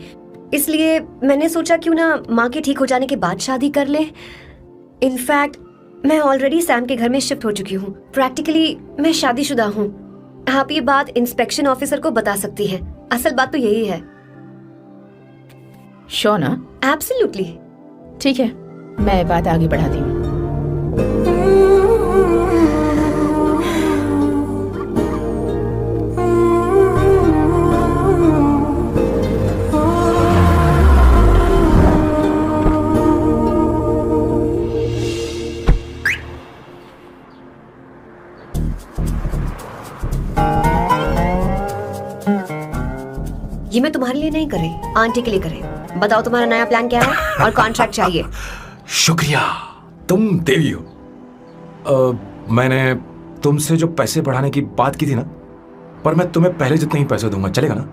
इसलिए मैंने सोचा क्यों ना माँ के ठीक हो जाने के बाद शादी कर ले। इनफैक्ट मैं ऑलरेडी सैम के घर में शिफ्ट हो चुकी हूँ। प्रैक्टिकली मैं शादीशुदा हूँ। आप ये बात इंस्पेक्शन ऑफिसर को बता सकती हैं। असल बात तो यही है। श्योर ना? एब्सोल्युटली। ठीक है, मैं बात आगे बढ़ाती हूँ। लिए नहीं कर रही, आंटी के लिए कर रही। बताओ तुम्हारा नया प्लान क्या है और कॉन्ट्रैक्ट चाहिए। शुक्रिया, तुम देवी हो। मैंने तुमसे जो पैसे बढ़ाने की बात की थी ना, पर मैं तुम्हें पहले जितने ही पैसे दूंगा, चलेगा ना?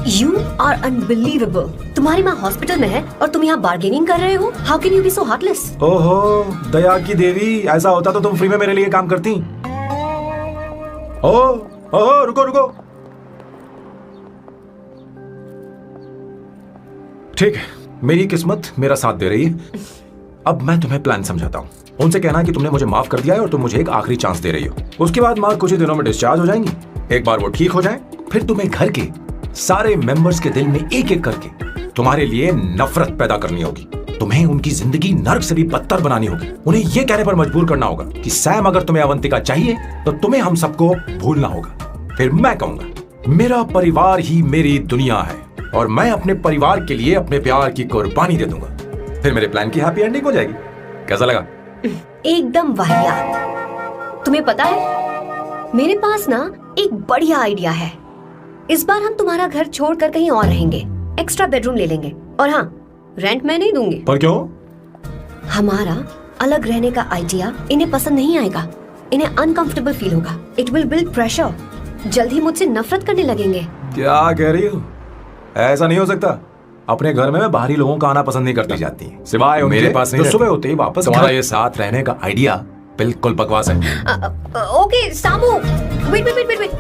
You are unbelievable। तुम्हारी माँ हॉस्पिटल में है और तुम यहाँ बार्गेनिंग कर रहे हो। How can you be so heartless? ओहो दया की देवी, ऐसा होता तो तुम फ्री में मेरे लिए काम करती। ओहो रुको रुको, ठीक है, मेरी किस्मत मेरा साथ दे रही है। अब मैं तुम्हें प्लान समझाता हूँ। उनसे कहना कि तुमने मुझे माफ कर दिया है और तुम मुझे एक आखिरी चांस दे रही हो। उसके बाद माँ कुछ ही दिनों में डिस्चार्ज हो जाएंगी। एक बार वो ठीक हो जाए, फिर तुम्हें घर के सारे मेंबर्स के दिल में एक एक करके तुम्हारे लिए नफरत पैदा करनी होगी। तुम्हें उनकी जिंदगी नर्क से भी बदतर बनानी होगी। उन्हें यह कहने पर मजबूर करना होगा कि सैम, अगर तुम्हें अवंतिका चाहिए तो तुम्हें हम सबको भूलना होगा। फिर मैं कहूंगा मेरा परिवार ही मेरी दुनिया है और मैं अपने परिवार के लिए अपने प्यार की कुर्बानी दे दूंगा। फिर मेरे प्लान की हैप्पी एंडिंग हो जाएगी। कैसा लगा? एकदम वाहियात। तुम्हें पता है, मेरे पास ना एक बढ़िया आइडिया है। इस बार हम तुम्हारा घर छोड़कर कहीं और रहेंगे, एक्स्ट्रा बेडरूम ले लेंगे। और हाँ, रेंट मैं नहीं दूंगी। पर क्यों? हमारा अलग रहने का आइडिया इन्हें पसंद नहीं आएगा। इन्हें अनकंफर्टेबल फील होगा। It will build pressure. जल्द ही मुझसे नफरत करने लगेंगे। क्या कह रही हो? ऐसा नहीं हो सकता। अपने घर में बाहरी लोगों का आना पसंद नहीं करती जाती, सिवाय मेरे पास नहीं। तो सुबह होते ही वापस। तुम्हारा ये साथ रहने का आइडिया बिल्कुल बकवास है। Okay Samu, wait wait wait wait.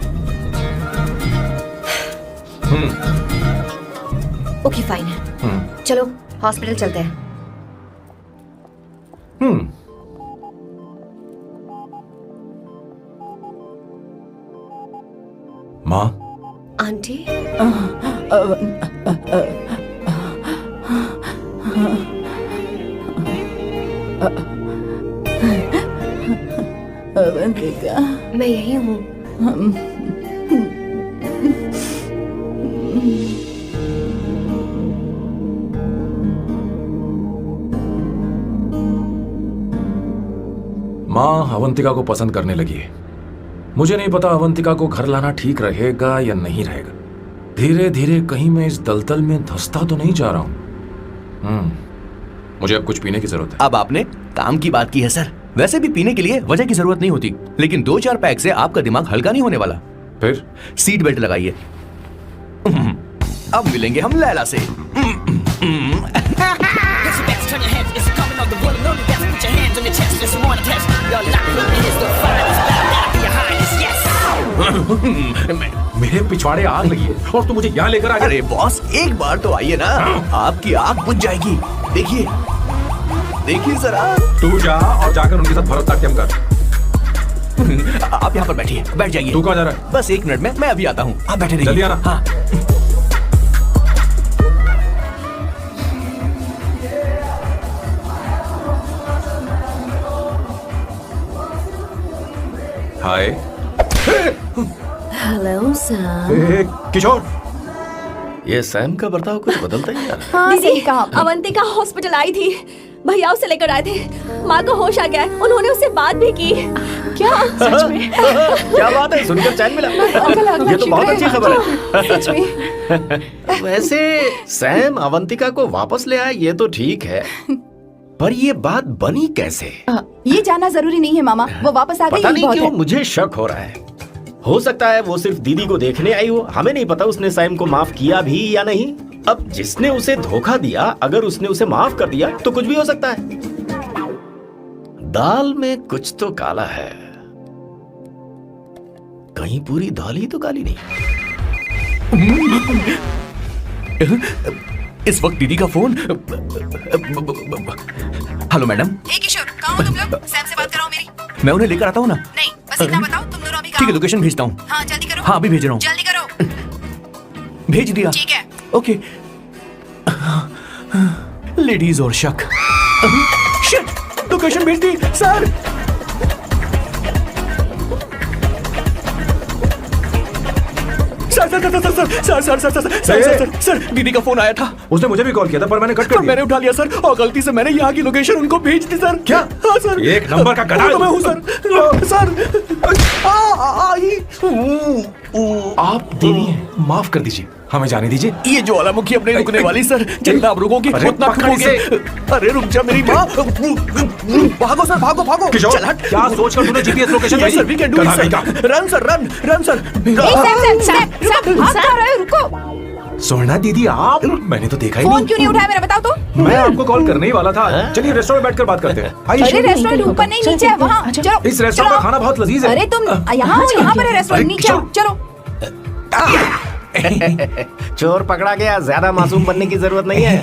Okay fine है। चलो हॉस्पिटल चलते हैं। माँ, आंटी, अवंतिका, मैं यही हूँ। माँ अवंतिका को पसंद करने लगी है। मुझे नहीं पता अवंतिका को घर लाना ठीक रहेगा या नहीं रहेगा। धीरे धीरे कहीं मैं इस दलदल में धंसता तो नहीं जा रहा हूँ। मुझे अब कुछ पीने की जरूरत है। अब आपने काम की बात की है सर। वैसे भी पीने के लिए वजह की जरूरत नहीं होती, लेकिन 2-4 पैक से आपका दिमाग हल्का नहीं होने वाला। फिर सीट बेल्ट लगाइए। अब मिलेंगे हम लैला से। मेरे पिछवाड़े आग लगी है और तुम मुझे यहाँ लेकर आ गए। अरे बॉस, एक बार तो आइए ना, आपकी आग बुझ जाएगी। देखिए देखिए जरा। तू जा और जाकर उनके साथ भरतनाट्यम कर। आप यहाँ पर बैठिए, बैठ जाइए। तू कहाँ जा रहा है? बस 1 मिनट में मैं अभी आता हूँ, आप बैठे रहिए। जल्दी आना। हाँ। हाय। Hello Sam. किशोर, ये सैम का बर्ताव कुछ बदलता ही यार। हाँ सही कहा। अवंतिका हॉस्पिटल आई थी, भैया उसे लेकर आए थे। माँ को होश आ गया है, उन्होंने उससे बात भी की। क्या सच में? क्या बात है, सुनकर चैन मिला। ये तो बहुत अच्छी खबर है। सच में। वैसे सैम अवंतिका को वापस ले आया, ये तो ठीक है, पर ये बात बनी कैसे? ये जानना जरूरी नहीं है मामा, वो वापस आ गई। पता यही नहीं बहुत क्यों है। मुझे शक हो रहा है। हो सकता है वो सिर्फ दीदी को देखने आई हो। हमें नहीं पता उसने सैम को माफ किया भी या नहीं। अब जिसने उसे धोखा दिया, अगर उसने उसे माफ कर दिया तो कुछ भी हो सकता है। दाल में कुछ तो काला है, कहीं पूरी दाल ही तो काली नहीं। इस वक्त दीदी का phone. Hello madam. Hey Kishore, कहाँ हो तुम लोग? सैम से बात कराओ मेरी। मैं उन्हें लेकर आता हूँ ना। नहीं, बस इतना बताओ, तुम दोनों अभी ठीक है, कहाँ लोकेशन भेजता हूँ। हो? हाँ जल्दी करो। हाँ अभी भेज रहा हूँ। जल्दी करो। भेज दिया। ठीक है। ओके। लेडीज और शक। शिट, लोकेशन भेज दी सर। सर दीदी का फोन आया था। उसने मुझे भी कॉल किया था, पर मैंने कट कर पर दिया। मैंने उठा लिया सर, और गलती से मैंने यहाँ की लोकेशन उनको भेज दी सर। क्या? हाँ सर। एक नंबर का गधा है। तो मैं हूँ सर। सर आप देवी हैं, माफ कर दीजिए। हमें जाने दीजिए। ये ज्वालामुखी अपने रुकने वाली सर, जितना आप रुकोगे अरे, उतना पकड़ ठुकोगे। अरे रुक जा मेरी माँ। भागो सर, भागो भागो। किशोर, चल हट। क्या सोचकर तूने जीपीएस लोकेशन Yes, भेजी? sir, we can do it, कहाँ sir. गई क्या? Run sir, run sir. Sam भाग कहाँ रहे हो? रुको। सोना दीदी आप, मैंने तो देखा ही फोन नहीं। क्यों नहीं उठाया मेरा, बताओ तो। मैं आपको कॉल करने ही वाला था। चलिए रेस्टोरेंट में बैठकर बात करते हैं। अरे आइए। रेस्टोरेंट ऊपर नहीं, नीचे है, वहाँ चलो। इस रेस्टोरेंट का खाना बहुत लजीज है। अरे तुम यहाँ हो, यहाँ पर है रेस्टोरेंट, नीचे आओ, चलो। चोर पकड़ा गया, ज्यादा मासूम बनने की जरूरत नहीं है।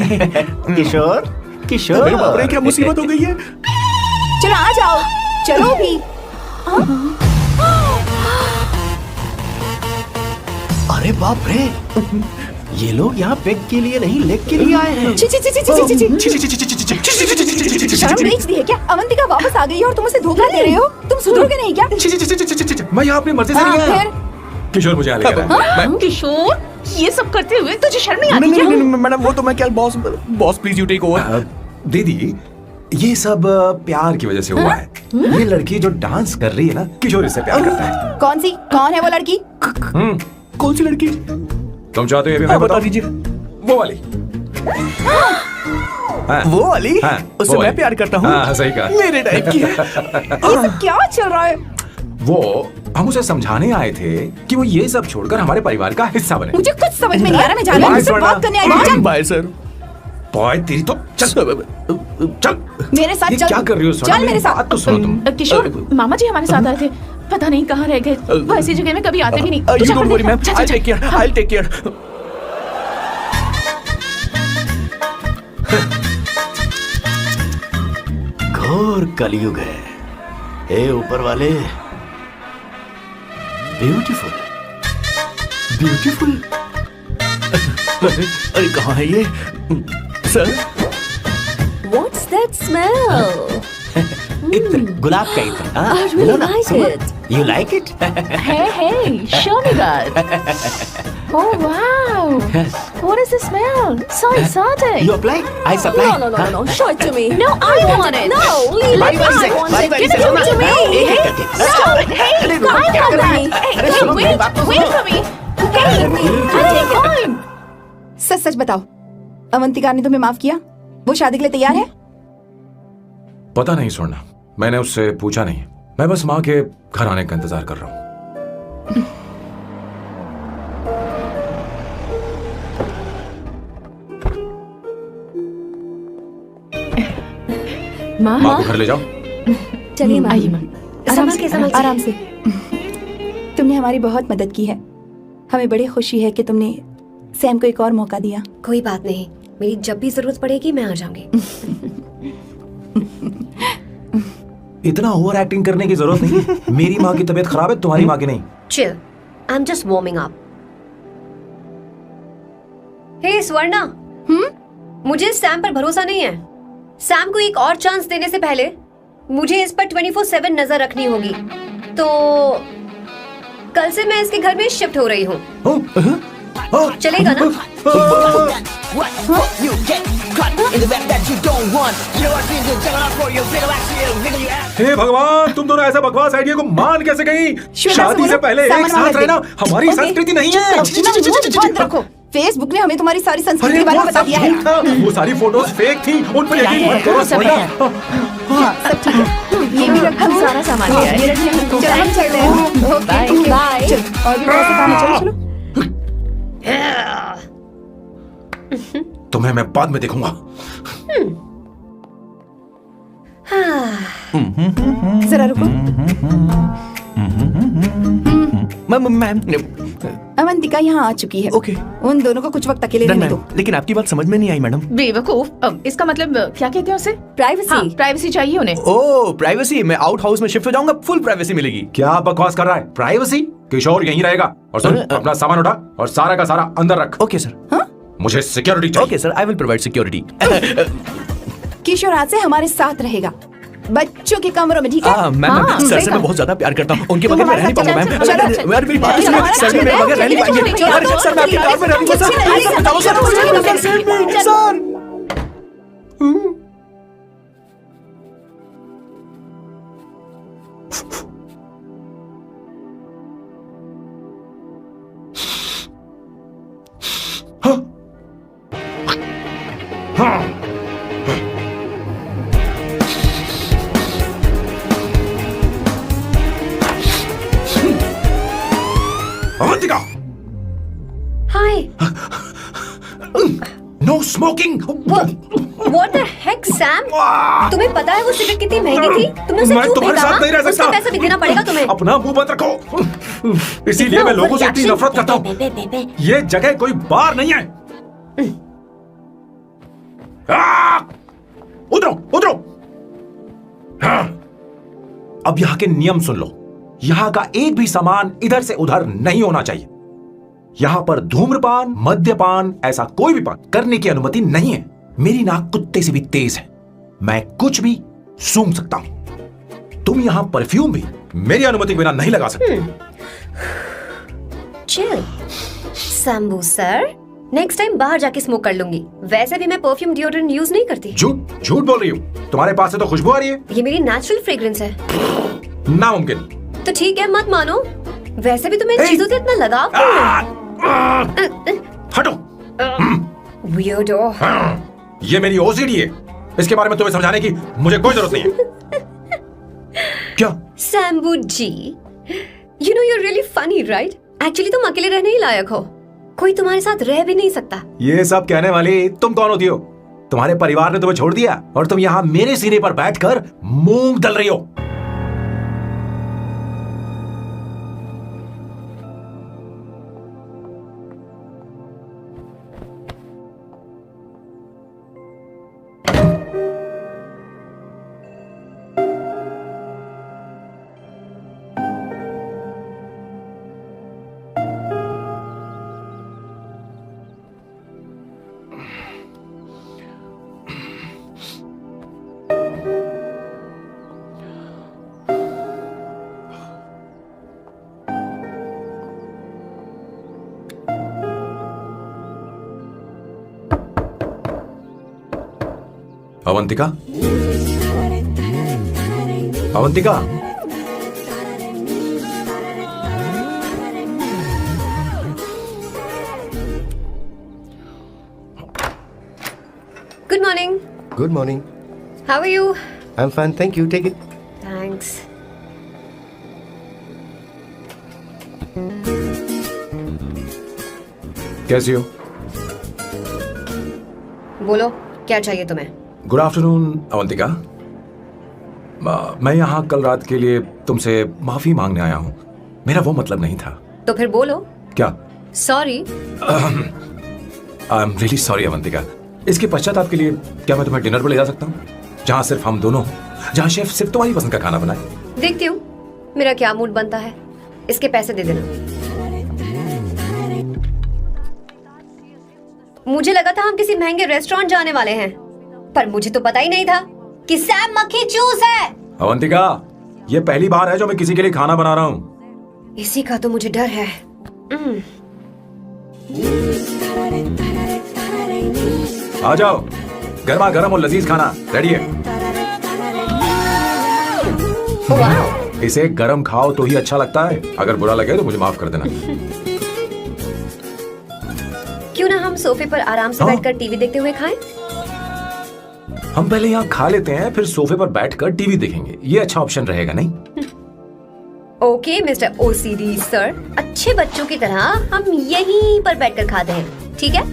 किशोर, किशोर। अरे बाप रे, क्या मुसीबत हो गई है। चलो आ जाओ, चलो भी। अरे बाप रे, ये लोग यहाँ पेग के लिए नहीं, लेग के लिए आए हैं। ची ची ची ची ची ची। शर्म बेच दी है क्या? अवंतिका वापस आ गई है और तुम उसे धोखा दे रहे हो? तुम सुधरोगे नहीं क्या? मैं यहाँ अपनी मर्जी से हाँ, नहीं आया। फिर किशोर मुझे यहाँ लेकर आया। किशोर, ये सब करते हुए तुझे शर्म नहीं आती नहीं क्या? नहीं नहीं मैडम, वो तो मैं क्या, boss please you take over. दीदी, ये सब प्यार की वजह से हुआ है। ये लड़की जो डांस कर रही है ना, किशोर इससे प्यार करता है। कौन सी, कौन है वो लड़की? कौन सी लड़की? तुम चाहते हो ये भी मैं बता बताऊं? दीजिए। वो वाली। हाँ, वो वाली? हाँ, उससे वो मैं वाली। प्यार करता हूँ। हाँ, सही कहा। मेरे टाइप की है। ये सब क्या चल रहा है? वो हम उसे समझाने आए थे कि वो ये सब छोड़कर हमारे परिवार का हिस्सा बने। मुझे कुछ समझ में नहीं आ रहा, मैं जाने मुझसे बात करने आई हूँ। Bye sir. बॉय तेरी तो चल मेरे साथ ये चल। क्या कर रही हो सोना? चल मेरे साथ। बात तो सुनो तुम। किशोर, मामा जी हमारे साथ आए थे, पता नहीं कहाँ रह गए। वो ऐसी जगह में कभी आते भी नहीं। You don't worry ma'am, I take care, I take care. घोर कलयुग है। हे ऊपर वाले, ब्यूटीफुल, ब्यूटीफुल। अरे कहाँ है ये सर? What's that smell? इत्र, गुलाब का इत्र। हाँ, I really लो ना, like सुनो। it. You like it? Hey, show me that. Oh wow, what is the smell? So exotic. You apply? I supply. No. Show it to me. No, I want it. No, leave बारी it. बारी से, I want बारी it. बारी Give से, it सुनो to ना। me. एक एक करके। No, hey, अरे रुको, I क्या want कर रही it. है? Hey, अरे सुनो, मेरी बात तो Wait सुनो। for me. I take it. सच सच बताओ, अवंतिका ने तुम्हें माफ किया? वो शादी के लिए तैयार है? पता नहीं सोना, मैंने उससे पूछा नहीं। मैं बस माँ के घर आने का इंतजार कर रहा हूँ। माँ, माँ को घर ले जाओ। चलिए माँ। आइए माँ, आराम से, आराम से। तुमने हमारी बहुत मदद की है। हमें बड़ी खुशी है कि तुमने सैम को एक और मौका दिया। कोई बात नहीं, मेरी जब भी जरूरत पड़ेगी मैं आ जाऊंगी। इतना ओवर एक्टिंग करने की जरूरत नहीं है। मेरी माँ की तबीयत खराब है, तुम्हारी माँ की नहीं। Chill, I am just warming up. Hey Swarna, मुझे सैम पर भरोसा नहीं है। सैम को एक और चांस देने से पहले मुझे इस पर 24/7 नजर रखनी होगी। तो कल से मैं इसके घर में शिफ्ट हो रही हूँ। चलेगा ना? You get caught in the web that you don't want. You know what you do, tell it for your video actually, video you have. हे भगवान, तुम दोनों ऐसा बकवास आइडिया को मान कैसे गई? श्वेता से शादी से बोलो, पहले सामान एक साथ वापस दे। रहना हमारी ओके। संस्कृति नहीं चुप करो, अपना मुंह बंद है। रखो। फेसबुक ने हमें तुम्हारी सारी संस्कृति अरे के बारे वो में बता सब दिया है। झूठ था, वो सारी फोटोज फेक थी, उन पर यकीन मत करो सब सोना। है। हाँ, सब ठीक है। ये भी रखो। हम सारा सामान ले आए। ये रखिए। चलो हम चलते हैं। Okay, bye. चलो, और भी बहुत से काम है, चलो। तुम्हें मैं बाद में देखूंगा। जरा रुको। मैम अवंतिका यहाँ आ चुकी है। ओके। उन दोनों को कुछ वक्त अकेले रहने दो। लेकिन आपकी बात समझ में नहीं आई मैडम। बेवकूफ, इसका मतलब क्या कहते हैं उसे? प्राइवेसी। हाँ, प्राइवेसी चाहिए उन्हें। ओह प्राइवेसी, मैं आउट हाउस में शिफ्ट हो जाऊंगा, फुल प्राइवेसी मिलेगी। क्या बकवास कर रहा है? प्राइवेसी? किशोर यहीं रहेगा। और सुन, अपना सामान उठा और सारा का सारा अंदर रख। Okay sir. मुझे सिक्योरिटी चाहिए। Okay sir, I will provide security. Kishore आज से हमारे साथ रहेगा, बच्चों के कमरों में, ठीक है? मैम सर सही से कहा। मैं बहुत ज्यादा प्यार करता हूँ, उनके तुम बगैर मैं हमारे रह नहीं साथ पाऊंगा मैम। चलो, चलो, मेरी बात चलो, सुनिए, हमारे सर साथ मेरे बगैर रह नहीं चलो, पाएंगे। चलो, अरे, चलो, सर मैं आपकी चलो, कार में रह नहीं चलो, सकता। चलो, सर बचाओ सर, चलो, सर चलो, सर चलो, Avantika, hi. No smoking. What the heck, Sam? तुम्हें पता है वो सिगरेट कितनी महंगी थी? तुमने उसे मैं क्यों तुम्हारे फेंका? साथ नहीं रह सकता। उसका पैसा भी देना पड़ेगा तुम्हें। अपना मुंह बंद रखो। इसीलिए मैं लोगों से इतनी नफरत करता हूँ। ये जगह कोई बार नहीं है। उतरो उतरो। अब यहाँ के नियम सुन लो। यहाँ का एक भी सामान इधर से उधर नहीं होना चाहिए। यहाँ पर धूम्रपान, मद्यपान, ऐसा कोई भी पान करने की अनुमति नहीं है। मेरी नाक कुत्ते से भी तेज है, मैं कुछ भी सूंघ सकता हूं। तुम यहाँ परफ्यूम भी मेरी अनुमति के बिना नहीं लगा सकते। Chill Shambhu sir, next time बाहर जाके स्मोक कर लूंगी। वैसे भी मैं परफ्यूम डिओड्रेंट यूज नहीं करती। झूठ झूठ बोल रही हूँ। तुम्हारे पास से तो खुशबू आ रही है। ये मेरी नेचुरल फ्रेग्रेंस है। नामुमकिन। तो ठीक है, मत मानो। वैसे भी तुम्हें इन चीजों से इतना लगाव क्यों है? हटो। Weirdo। ये मेरी ओसीडी है। इसके बारे में तुम्हें समझाने की मुझे कोई जरूरत नहीं है। क्या? शंभू जी, you know you're really funny, right? Actually तुम अकेले रहने ही लायक हो। कोई तुम्हारे साथ रह भी नहीं सकता। ये सब कहने वाली तुम कौन होती हो? तुम्हारे परिवार ने तुम्हें छोड़ दिया और तुम यहाँ मेरे सीने पर बैठकर मूंग दल रही हो। Avantika, Avantika, Good morning. Good morning. How are you? I am fine, thank you, take it. Thanks. कैसी हो? बोलो, क्या चाहिए तुम्हें? Good afternoon Avantika. मैं यहाँ कल रात के लिए तुमसे माफी मांगने आया हूँ। मेरा वो मतलब नहीं था। तो फिर बोलो। क्या? Sorry. I am really sorry Avantika. इसके पश्चाताप के लिए क्या मैं तुम्हें डिनर पर ले जा सकता हूँ, जहाँ सिर्फ हम दोनों, जहाँ शेफ सिर्फ तुम्हारी पसंद का खाना बनाए? देखती हूँ मेरा क्या मूड बनता है। इसके पैसे दे देना। मुझे लगा था हम किसी महंगे रेस्टोरेंट जाने वाले हैं, पर मुझे तो पता ही नहीं था कि सैम मक्खी चूस है। अवंतिका, ये पहली बार है जो मैं किसी के लिए खाना बना रहा हूँ। इसी का तो मुझे डर है। आ जाओ, गर्मा गर्म और लजीज खाना रेडी है। वाह। इसे गरम खाओ तो ही अच्छा लगता है। अगर बुरा लगे तो मुझे माफ कर देना। क्यों ना हम सोफे पर आराम से बैठकर टीवी देखते हुए खाएं? हम पहले यहाँ खा लेते हैं, फिर सोफे पर बैठकर टीवी देखेंगे। ये अच्छा ऑप्शन रहेगा, नहीं? ओके मिस्टर ओसीडी सर, अच्छे बच्चों की तरह हम यहीं पर बैठकर खाते हैं, ठीक है?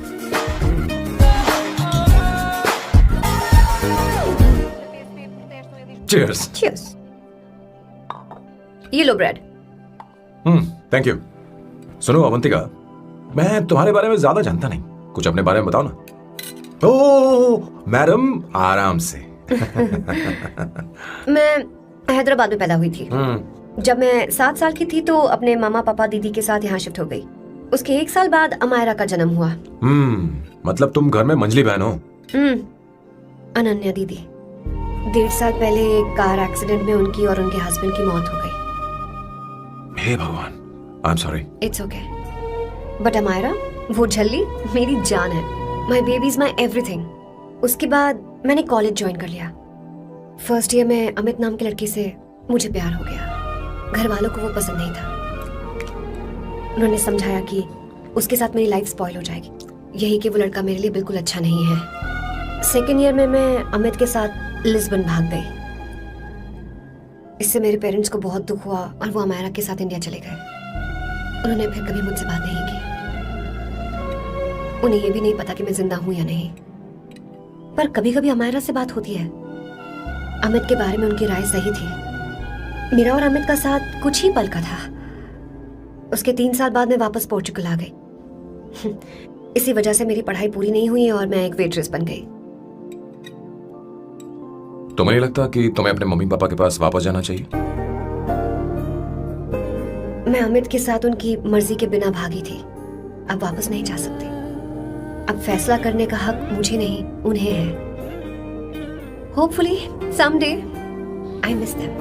Cheers. Cheers. ये लो ब्रेड। Thank you. सुनो अवंतिका, मैं तुम्हारे बारे में ज्यादा जानता नहीं, कुछ अपने बारे में बताओ ना। ओह मैडम, आराम से। मैं हैदराबाद में पैदा हुई थी। जब मैं 7 साल की थी तो अपने मामा पापा दीदी के साथ यहाँ शिफ्ट हो गई। उसके 1 साल बाद अमायरा का जन्म हुआ। मतलब तुम घर में मंझली बहन हो? अनन्या दीदी। 1.5 साल पहले एक कार एक्सीडेंट में उनकी और उनके हस्बैंड की मौत हो गई। हे भगवान, I am sorry. It's okay. But Amaira, वो झल्ली मेरी जान है। My baby is my everything. उसके बाद मैंने कॉलेज ज्वाइन कर लिया। फर्स्ट ईयर में अमित नाम के लड़के से मुझे प्यार हो गया। घर वालों को वो पसंद नहीं था। उन्होंने समझाया कि उसके साथ मेरी लाइफ स्पॉइल हो जाएगी, यही कि वो लड़का मेरे लिए बिल्कुल अच्छा नहीं है। सेकेंड ईयर में मैं अमित के साथ लिस्बन भाग गई। इससे मेरे पेरेंट्स को बहुत दुख हुआ और वो अमायरा के साथ इंडिया चले गए। उन्होंने फिर कभी मुझसे बात नहीं की। उन्हें ये भी नहीं पता कि मैं जिंदा हूं या नहीं। पर कभी कभी अमायरा से बात होती है। अमित के बारे में उनकी राय सही थी। मेरा और अमित का साथ कुछ ही पल का था। उसके 3 साल बाद मैं वापस पोर्चुगल आ गई। इसी वजह से मेरी पढ़ाई पूरी नहीं हुई और मैं एक वेट्रेस बन गई। तुम्हें नहीं लगता कि तुम्हें अपने मम्मी पापा के पास वापस जाना चाहिए? मैं अमित के साथ उनकी मर्जी के बिना भागी थी। अब वापस नहीं जा सकती। अब फैसला करने का हक मुझे नहीं, उन्हें है। Hopefully someday I miss them.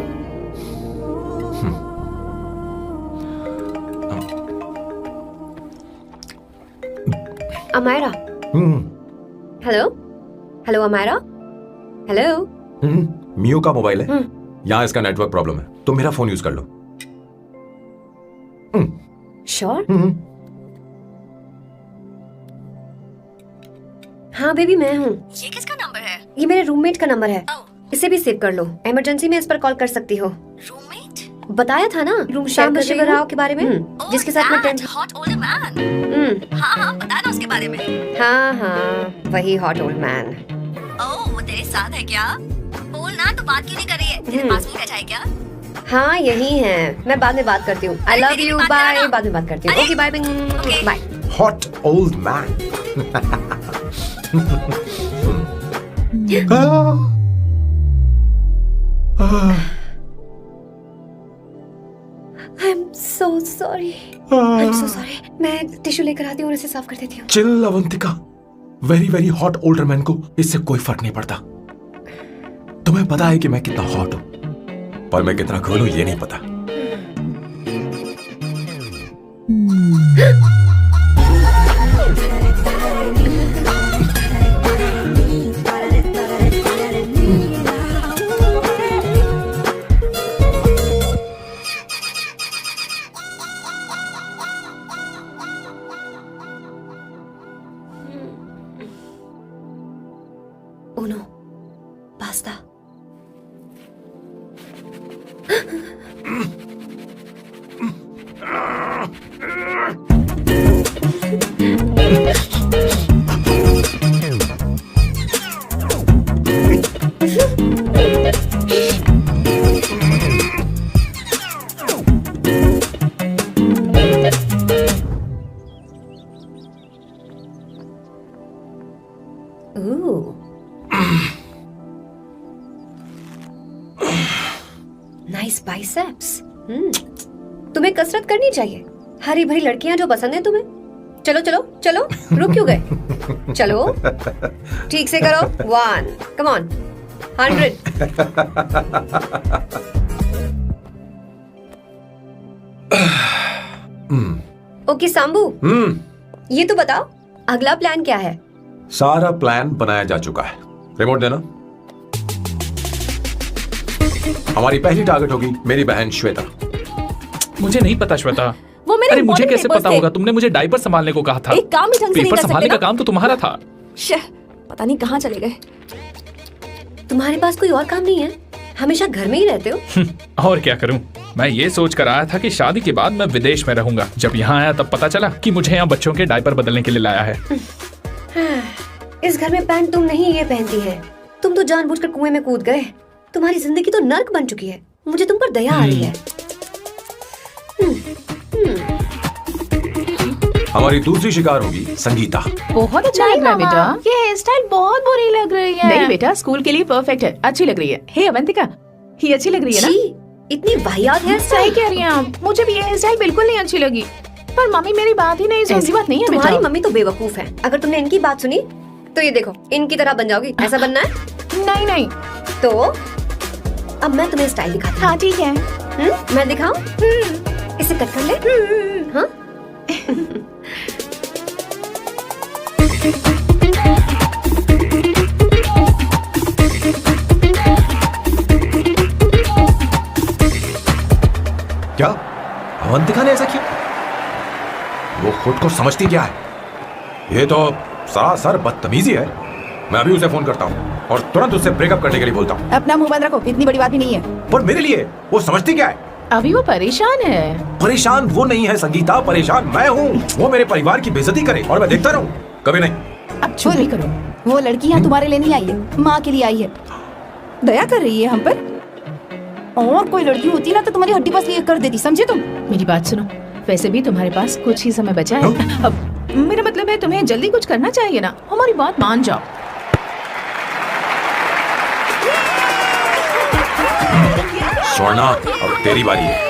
Amaira. Hello hello Amaira. Hello. मियो का मोबाइल है। यहाँ इसका नेटवर्क प्रॉब्लम है, तो मेरा फोन यूज कर लो। श्योर? हाँ बेबी मैं हूँ। ये किसका नंबर है? ये मेरे रूममेट का नंबर है। इसे भी सेव कर लो। इमरजेंसी में इस पर कॉल कर सकती हो। रूममेट? बताया था ना रूम श्याम शिव राव के बारे में, जिसके साथ मैं टेंथ। Hot old man. हाँ बताया ना उसके बारे में। हाँ वही हॉट ओल्ड मैन। ओह वो तेरे साथ है क्या? बोल ना, तो बात क्यों नहीं कर रही है? तेरे पास में बैठा है क्या? हाँ यही है। मैं बाद में बात करती हूँ। I love you. बाय। बाद में बात करती हूँ। Okay bye bye. Hot old man. I am so sorry. I am so sorry. मैं टिश्यू लेकर आती हूँ और इसे साफ कर देती हूँ। Chill Avantika. Very very hot older man को इससे कोई फर्क नहीं पड़ता। तुम्हें पता है कि मैं कितना हॉट हूं, पर मैं कितना कूल हूं ये नहीं पता। Uno, basta. Ooh. Nice biceps. तुम्हें कसरत करनी चाहिए। हरी भरी लड़कियां जो पसंद है तुम्हें। चलो चलो चलो, रुक क्यों गए? चलो ठीक से करो। 1 कम ऑन 100। ओके सांबू, ये तो बताओ अगला प्लान क्या है? सारा प्लान बनाया जा चुका है। रिमोट देना। हमारी पहली टारगेट होगी मेरी बहन श्वेता। मुझे नहीं पता श्वेता। वो मेरे अरे मुझे important कैसे papers पता थे। होगा? तुमने मुझे डायपर संभालने को कहा था। एक काम भी ढंग से नहीं पेपर कर संभालने सकते का ना? काम तो तुम्हारा था। शह, पता नहीं कहाँ चले गए। तुम्हारे पास कोई और काम नहीं है? हमेशा घर में ही रहते हो। और क्या करूं? मैं ये सोच कर आया था कि शादी के बाद मैं विदेश में रहूंगा। जब यहाँ आया तब पता चला कि मुझे यहाँ बच्चों के डायपर बदलने के लिए लाया है। इस घर में पैंट तुम नहीं ये पहनती है। तुम तो जानबूझकर कुएं में कूद गए। तुम्हारी जिंदगी तो नर्क बन चुकी है। मुझे तुम पर दया आ रही है। हमारी दूसरी शिकार होगी संगीता। बहुत अच्छा लग रहा है बेटा। ये हेयर स्टाइल बहुत बुरी लग रही है। नहीं बेटा, स्कूल के लिए परफेक्ट है। अच्छी लग रही है। हे अवंतिका, ये अच्छी लग रही है ना? छी, इतनी वाहियात है। सही कह रही हैं आप। मुझे भी ये हेयर स्टाइल बिल्कुल नहीं अच्छी लगी। पर मम्मी मेरी बात ही नहीं सुनती। ऐसी बात नहीं है तुम्हारी बेटा। मम्मी तो बेवकूफ है। अगर तुमने इनकी बात सुनी तो ये देखो इनकी तरह बन जाओगी। ऐसा बनना है? नहीं नहीं। तो अब मैं तुम्हें स्टाइल दिखाती हाँ ठीक है। हूँ। मैं दिखाऊं? इसे कट कर ले। हाँ क्या अवंतिका ने ऐसा किया? वो खुद को समझती क्या है? ये तो सरासर बदतमीजी है। मैं अभी उसे फोन करता हूँ और तुरंत उससे ब्रेकअप करने के लिए बोलता हूँ। अपना मुंह बंद रखो, इतनी बड़ी बात भी नहीं है। पर मेरे लिए वो समझती क्या है? अभी वो परेशान है। परेशान वो नहीं है संगीता, परेशान मैं हूँ। वो मेरे परिवार की बेइज्जती करे और मैं देखता रहूँ? कभी नहीं। अब चुप ही करो। वो लड़की यहाँ तुम्हारे लिए नहीं आई है, माँ के लिए आई है। दया कर रही है हम पर। और कोई लड़की होती ना तो तुम्हारी हड्डी पसली ये कर देती, समझे तुम? मेरी बात सुनो, वैसे भी तुम्हारे पास कुछ ही समय बचा है। अब मेरा मतलब है तुम्हें जल्दी कुछ करना चाहिए ना, हमारी बात मान जाओ। स्वर्णा, अब तेरी बारी है।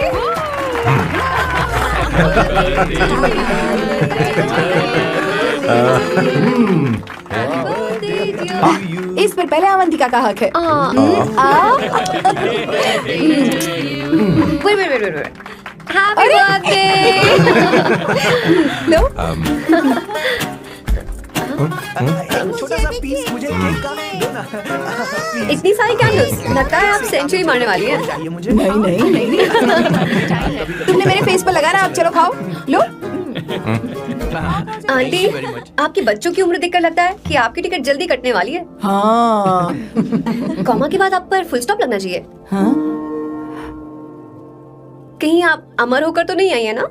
इस पर पहले अवंतिका का हक है। Happy birthday. लो, छोटा सा पीस मुझे केक का दो ना। इतनी सारी कैंडल्स, लगता है आप सेंचुरी मारने वाली है। नहीं। तुमने मेरे फेस पर लगाना, अब चलो खाओ। लो। आंटी, आपके बच्चों की उम्र देखकर लगता है कि आपकी टिकट जल्दी कटने वाली है। हाँ। कॉमा के बाद आप पर फुल स्टॉप लगना चाहिए। हाँ? कहीं आप अमर होकर तो नहीं आई है ना?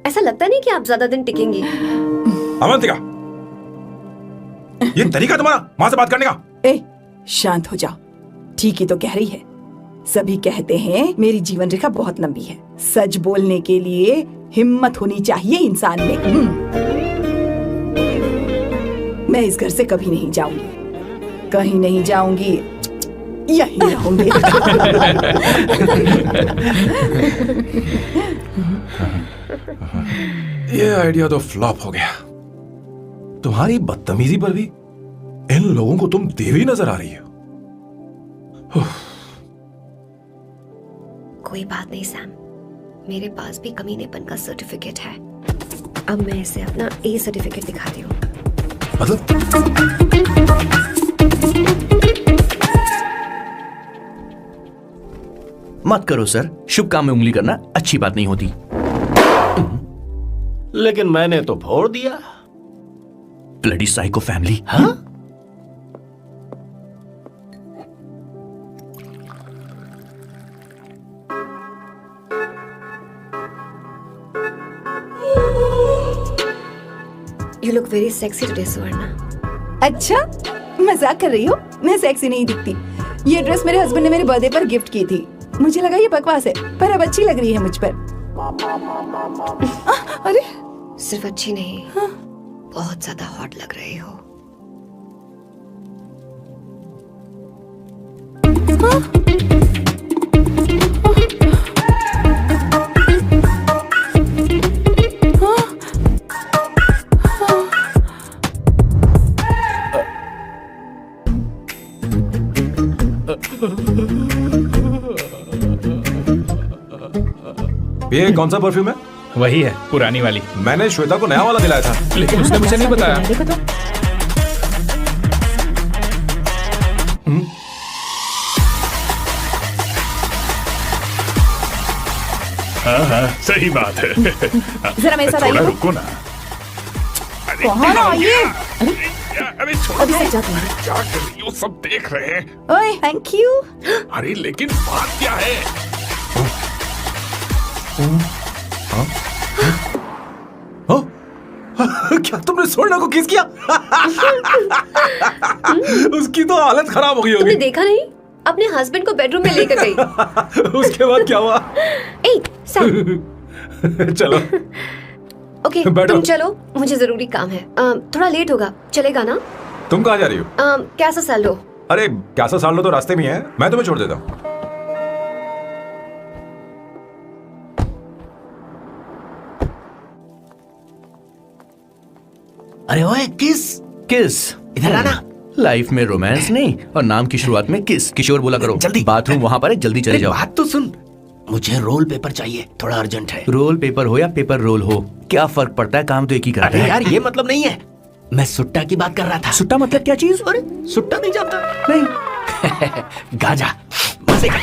ऐसा लगता नहीं कि आप ज्यादा दिन टिकेंगी। अवंतिका, ये तरीका तुम्हारा माँ से बात करने का? ए, शांत हो जाओ। ठीक ही तो कह रही है। सभी कहते हैं मेरी जीवन रेखा बहुत लंबी है। सच बोलने के लिए हिम्मत होनी चाहिए इंसान में। मैं इस घर से कभी नहीं जाऊंगी, कहीं नहीं जाऊंगी, यही रहूंगी। ये आइडिया तो फ्लॉप हो गया। तुम्हारी बदतमीजी पर भी इन लोगों को तुम देवी नजर आ रही हो। कोई बात नहीं सैम, मेरे पास भी कमीनेपन का सर्टिफिकेट है। अब मैं इसे अपना ए सर्टिफिकेट दिखाती हूँ। मतलब मत करो सर, शुभ काम में उंगली करना अच्छी बात नहीं होती। लेकिन मैंने तो फोड़ दिया। Bloody psycho family. हाँ? You look very sexy today, सुवर्णा। अच्छा, मजाक कर रही हो? मैं सेक्सी नहीं दिखती। ये ड्रेस मेरे हस्बैंड ने मेरे बर्थडे पर गिफ्ट की थी। मुझे लगा ये बकवास है, पर अब अच्छी लग रही है मुझ पर। अरे, सिर्फ अच्छी नहीं, हाँ? बहुत ज्यादा हॉट लग रही हो। ये कौन सा परफ्यूम है? वही है, पुरानी वाली। मैंने श्वेता को नया वाला दिलाया था। लेकिन उसने मुझे नहीं बताया। देखो तो। हाँ, सही बात है। जरा मेरे साथ आइए। थोड़ा रुको ना। कहाँ ना आइए? अरे अभी तक जाते हैं। क्या कर रही हो? सब देख रहे हैं। ओए, थैंक यू। अरे लेकिन बात क्या है? क्या तुमने स्वर्णा को किस किया? उसकी तो हालत खराब हो गई तुमने होगी। देखा नहीं? अपने हस्बैंड को बेडरूम में लेकर गई। उसके बाद क्या हुआ? ए, सैम। चलो ओके, बैठो। तुम चलो, मुझे जरूरी काम है। थोड़ा लेट होगा, चलेगा ना? तुम कहाँ जा रही हो? कैसा साल लो? अरे कैसा साल लो तो रास्ते में है, मैं तुम्हें छोड़ देता हूँ। अरे ओए, किस इधर आना। लाइफ में रोमांस नहीं और नाम की शुरुआत में किस। किशोर बोला करो। जल्दी। बाथरूम वहां पर है, जल्दी चले जाओ। बात तो सुन, मुझे रोल पेपर चाहिए, थोड़ा अर्जेंट है। रोल पेपर हो या पेपर रोल हो, क्या फर्क पड़ता है, काम तो एक ही करता अरे है। यार, ये मतलब नहीं है। मैं सुट्टा की बात कर रहा था। सुट्टा मतलब क्या चीज? अरे सुट्टा नहीं जानता? नहीं। गाजा मजे का।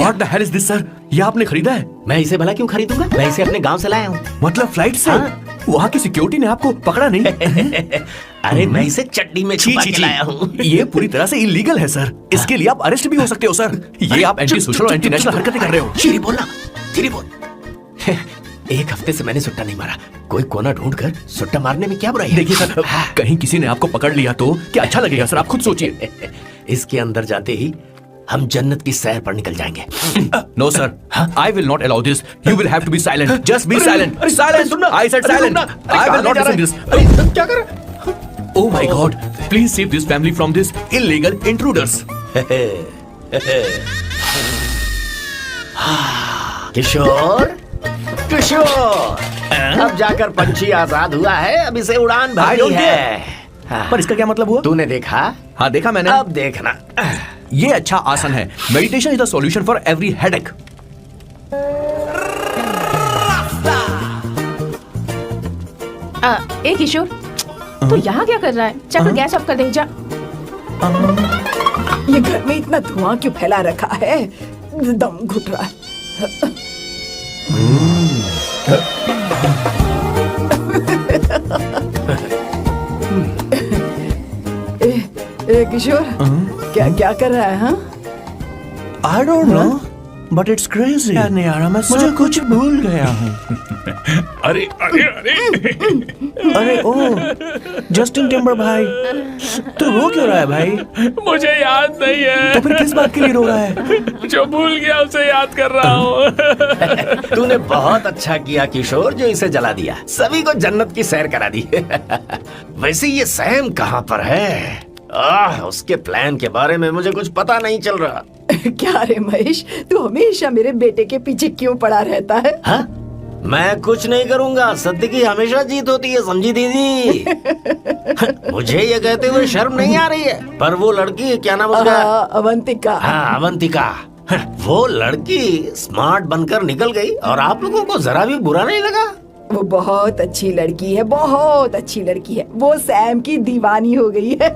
What the hell is this, sir? ये आपने खरीदा है? मैं इसे भला क्यों खरीदूंगा? मैं इसे अपने गांव से लाया हूँ। मतलब फ्लाइट से? हाँ। वहाँ की सिक्योरिटी ने आपको पकड़ा नहीं? अरे मैं इसे चटनी में छुपा के लाया हूँ। ये पूरी तरह से इलीगल है सर। इसके लिए आप अरेस्ट भी हो सकते हो सर। ये आप एंटी सोशल और एंटी नेशनल हरकतें कर रहे हो। धीरे बोलना, धीरे बोल। एक हफ्ते से मैंने सुट्टा नहीं मारा। कोई कोना ढूंढ कर सुट्टा मारने में क्या बुराई है? देखिए सर, कहीं किसी ने आपको पकड़ लिया तो क्या अच्छा लगेगा सर? आप खुद सोचिए। इसके अंदर जाते ही हम जन्नत की सैर पर निकल जाएंगे। No sir, I will not allow this. You will have to be silent. Just be silent. Silent. I said silent. I will not listen this. क्या कर? Oh my God! Please save this family from this illegal intruders. किशोर, किशोर, अब जाकर पंछी आजाद हुआ है। अब इसे उड़ान भरनी है। पर इसका क्या मतलब हुआ? तूने देखा? हाँ देखा मैंने। अब देखना। ये अच्छा आसन है। Meditation is the solution for every headache. ए किशोर, तो यहाँ क्या कर रहा है? जाकर गैस ऑफ कर दे जा। ये घर में इतना धुआं क्यों फैला रखा है? दम घुट रहा है। ए किशोर, क्या क्या कर रहा है? हाँ, I don't know, but it's crazy. यार नहीं आ रहा, मैं मुझे कुछ भूल गया हूँ। अरे अरे अरे अरे ओ जस्टिन टिम्बर भाई, तू रो क्यों रहा है भाई? मुझे याद नहीं है। तो फिर किस बात के लिए रो रहा है? जो भूल गया उसे याद कर रहा हूँ। तूने बहुत अच्छा किया किशोर, जो इसे जला दिया। सभी को जन्नत की सैर करा दी। वैसे ये सैम कहाँ पर है? उसके प्लान के बारे में मुझे कुछ पता नहीं चल रहा। क्या रे महेश, तू हमेशा मेरे बेटे के पीछे क्यों पड़ा रहता है? हाँ? मैं कुछ नहीं करूंगा। सत्य की हमेशा जीत होती है, समझी दीदी? मुझे ये कहते हुए शर्म नहीं आ रही है, पर वो लड़की, क्या नाम उसका? अवंतिका। हाँ, अवंतिका। वो लड़की स्मार्ट बनकर निकल गई और आप लोगों को जरा भी बुरा नहीं लगा? वो बहुत अच्छी लड़की है, बहुत अच्छी लड़की है। वो सैम की दीवानी हो गई है।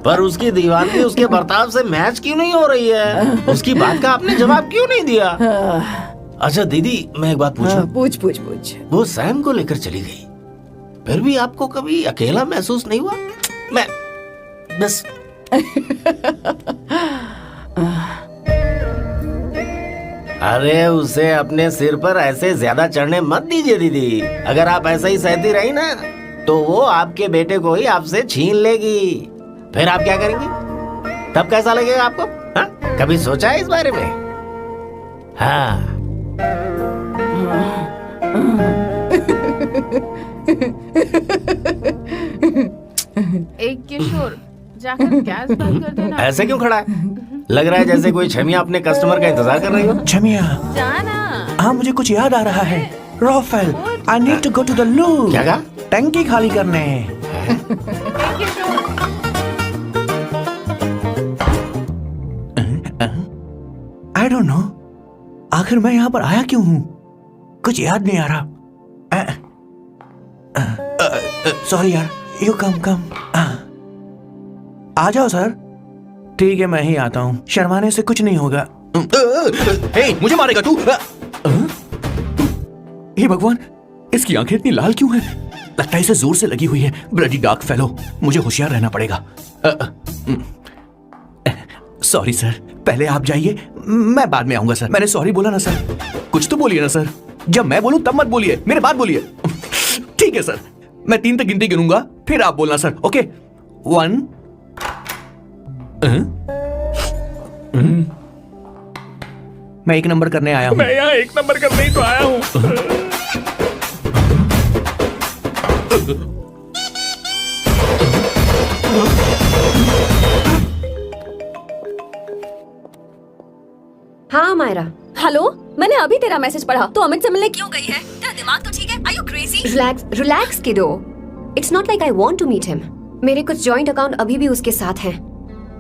पर उसकी दीवानी उसके बर्ताव से मैच क्यों नहीं हो रही है? उसकी बात का आपने जवाब क्यों नहीं दिया? अच्छा दीदी, मैं एक बात पूछूं? पूछ पूछ पूछ। वो सैम को लेकर चली गई, फिर भी आपको कभी अकेला महसूस नहीं हुआ? मैं बस अरे उसे अपने सिर पर ऐसे ज्यादा चढ़ने मत दीजिए दीदी। अगर आप ऐसा ही सहती रही ना, तो वो आपके बेटे को ही आपसे छीन लेगी। फिर आप क्या करेंगी? तब कैसा लगेगा आपको? हाँ? कभी सोचा है इस बारे में? हाँ। एक किशोर, जाकर गैस बंद कर देना। ऐसे क्यों खड़ा है? लग रहा है जैसे कोई छमिया अपने कस्टमर का इंतजार कर रही हो। छमिया, जाना। हाँ मुझे कुछ याद आ रहा है। Rafael, I need to go to the loo. क्या कहा? टंकी खाली करने। आई डोंट नो, आखिर मैं यहाँ पर आया क्यों हूँ? कुछ याद नहीं आ रहा। सॉरी यार, यू कम। आ जाओ सर। ठीक है, मैं ही आता हूँ। शर्माने से कुछ नहीं होगा। हे, मुझे मारेगा तू? हे भगवान, इसकी आंखें इतनी लाल क्यों हैं? लगता है इसे जोर से लगी हुई है। ब्लडी डार्क फेलो, मुझे होशियार रहना पड़ेगा। सॉरी सर, पहले आप जाइए, मैं बाद में आऊंगा सर। मैंने सॉरी बोला ना सर? कुछ तो बोलिए ना सर। जब मैं बोलूं तब मत बोलिए, मेरे बाद बोलिए। ठीक है सर, मैं 3 तक गिनती गिनूंगा, फिर आप बोलना सर। ओके, 1। मैं 1 नंबर करने आया हूँ। मैं यहाँ 1 नंबर करने ही तो आया हूँ। हाँ मायरा। हेलो, मैंने अभी तेरा मैसेज पढ़ा। तो अमित से मिलने क्यों गई है? तेरा दिमाग तो ठीक है? Are you crazy? Relax kiddo. It's not like I want to meet him. मेरे कुछ जॉइंट अकाउंट अभी भी उसके साथ हैं।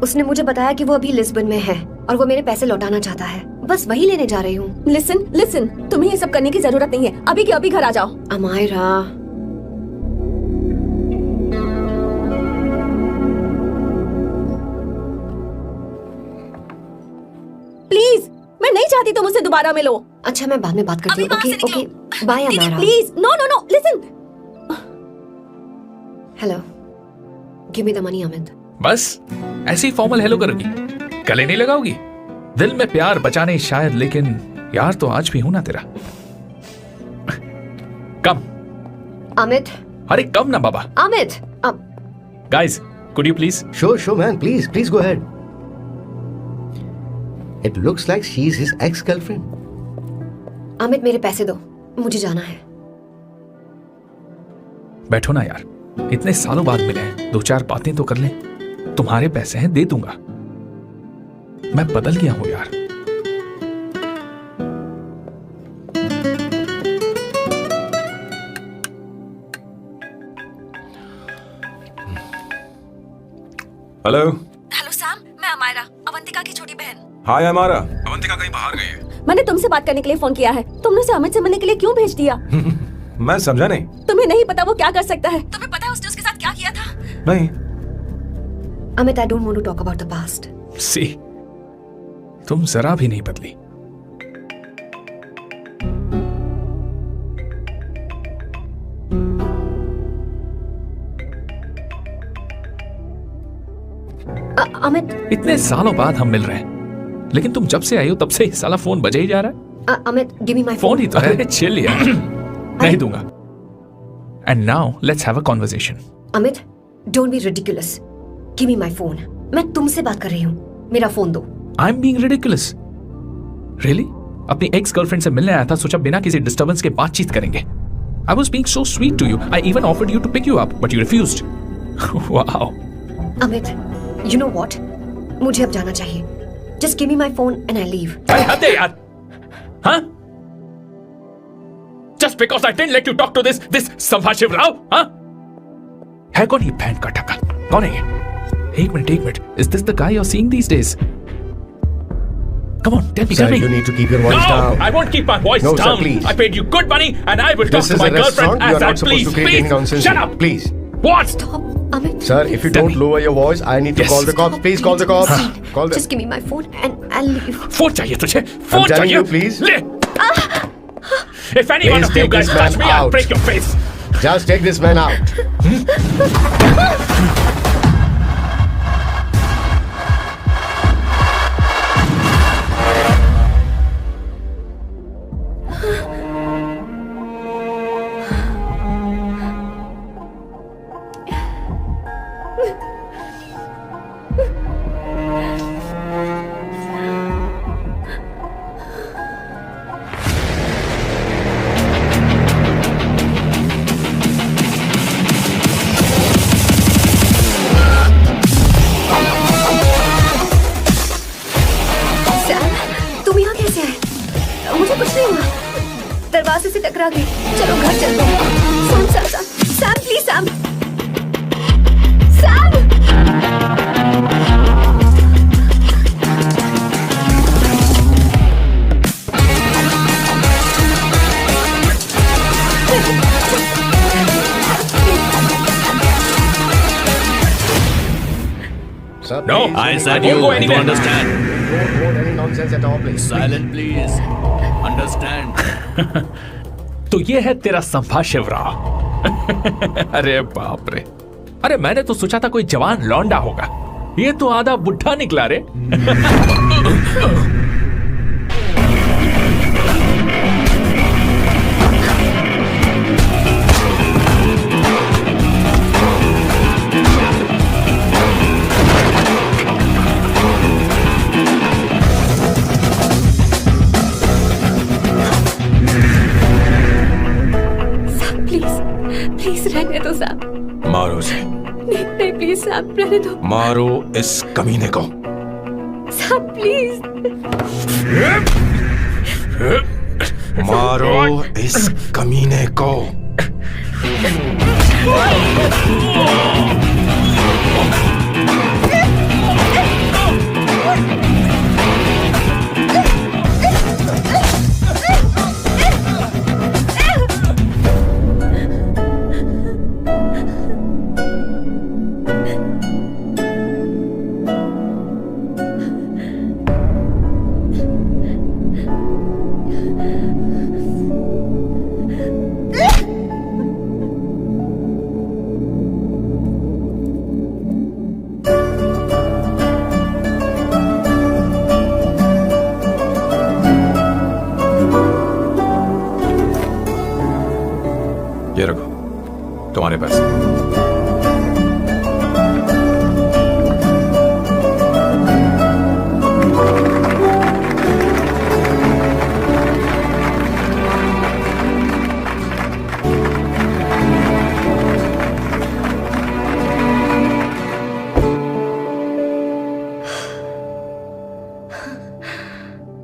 उसने मुझे बताया कि वो अभी लिस्बन में है और वो मेरे पैसे लौटाना चाहता है। बस वही लेने जा रही हूँ। लिसन, तुम्हें ये सब करने की जरूरत नहीं है। अभी के अभी घर आ जाओ। अमायरा, प्लीज, मैं नहीं चाहती तुम मुझसे दोबारा मिलो। अच्छा मैं बाद में बात करती हूँ। Okay, bye Amaira. Please, no, listen. Hello, give me the money Amit. बस ऐसी फॉर्मल हेलो करोगी, गले नहीं लगाओगी? दिल में प्यार बचा नहीं शायद, लेकिन यार तो आज भी हूं ना तेरा। कम अमित। अरे कम ना बाबा। Amit guys could you please? Sure man, please go ahead. It looks like she's his ex-girlfriend. Amit मेरे पैसे दो, मुझे जाना है। बैठो ना यार, इतने सालों बाद मिले हैं, 2-4 बातें तो कर लें। तुम्हारे पैसे हैं, दे दूंगा। मैं बदल गया हूं यार। हेलो। हेलो सैम, मैं अमायरा, अवंतिका की छोटी बहन। हाय हमारा। अवंतिका कहीं बाहर गई है। मैंने तुमसे बात करने के लिए फोन किया है। तुमने उसे अमित से मिलने के लिए क्यों भेज दिया? मैं समझा नहीं। तुम्हें नहीं पता वो क्या कर सकता है? तुम्हें पता है उसने उसके साथ क्या किया था? नहीं। Amit, I don't want to talk about the past. See, तुम जरा भी नहीं बदली। अमित, इतने सालों बाद हम मिल रहे हैं, लेकिन तुम जब से आई हो तब से साला फोन बजे ही जा रहा है। Amit, give me my phone ही तो है। चिल यार। नहीं दूंगा। And now let's have a conversation. Amit, don't be ridiculous. Give me my phone. मैं तुमसे बात कर रही हूँ, मेरा फोन दो। I am being ridiculous? Really? अपनी एक्स गर्लफ्रेंड से मिलने आया था, सोचा बिना किसी डिस्टर्बेंस के बातचीत करेंगे। I was being so sweet to you. I even offered you to pick you up, but you refused. Wow. Amit, you know what? मुझे अब जाना चाहिए। Just give me my phone and I leave. अरे हद है यार। हाँ? Just because I didn't let you talk to this संभाशिव Rao, हाँ? है कौन ये बैंड का टक्का? कौन है ये? एक minute. Is this the guy you're seeing these days? Come on, tell me. Sir, you need to keep your voice down. I won't keep my voice No, sir, down. please. I paid you good money and I will talk This to is my a girlfriend restaurant. You as are I not supposed please. to create any nonsense. Shut up. Please. What? Stop, Amit. Sir, if you Tell don't me. lower your voice, I need to Yes. call the cops. Please call the cops. Call them. Just give me my phone and I'll leave. Phone चाहिए तुझे? Phone telling चाहिए? you, please. ले. If any one Please of you take guys this touch man me, I'll out. break your face. Just take this man out. मुझे कुछ नहीं हुआ, दरवाजे से टकरा गई। चलो घर चलते हैं। Sam Sam Sam Sam please Sam Sam. Sir, No, please, I please, said don't you go do anywhere. understand. Don't hold any nonsense at all, please. Silent, please. Understand. तो ये है तेरा संभाशिव राव। अरे बाप रे। अरे मैंने तो सोचा था कोई जवान लौंडा होगा, ये तो आधा बुढ़ा निकला रे। प्लीज रहने दो साहब। मारो उसे। नहीं प्लीज साहब रहने दो। मारो इस कमीने को। साहब प्लीज। मारो इस कमीने को।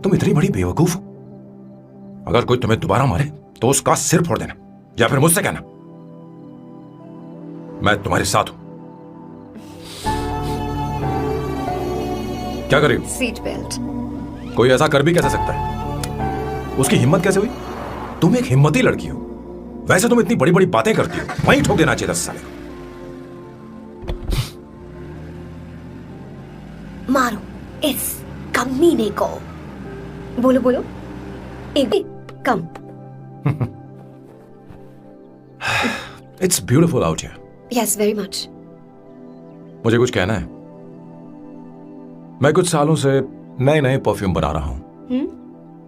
तुम इतनी बड़ी बेवकूफ हो। अगर कोई तुम्हें दोबारा मारे तो उसका सिर फोड़ देना, या फिर मुझसे कहना मैं तुम्हारे साथ हूं। क्या करेगी? Seat belt. कोई ऐसा कर भी कैसे सकता है? उसकी हिम्मत कैसे हुई? तुम एक हिम्मती लड़की हो, वैसे तुम इतनी बड़ी बड़ी बातें करती हो, वहीं ठोक देना चाहिए 10 साल को। मारो इस कमीने को। बोलो बोलो, एक भी कम। It's beautiful out here. Yes, very much. मुझे कुछ कहना है। मैं कुछ सालों से नए नए परफ्यूम बना रहा हूं,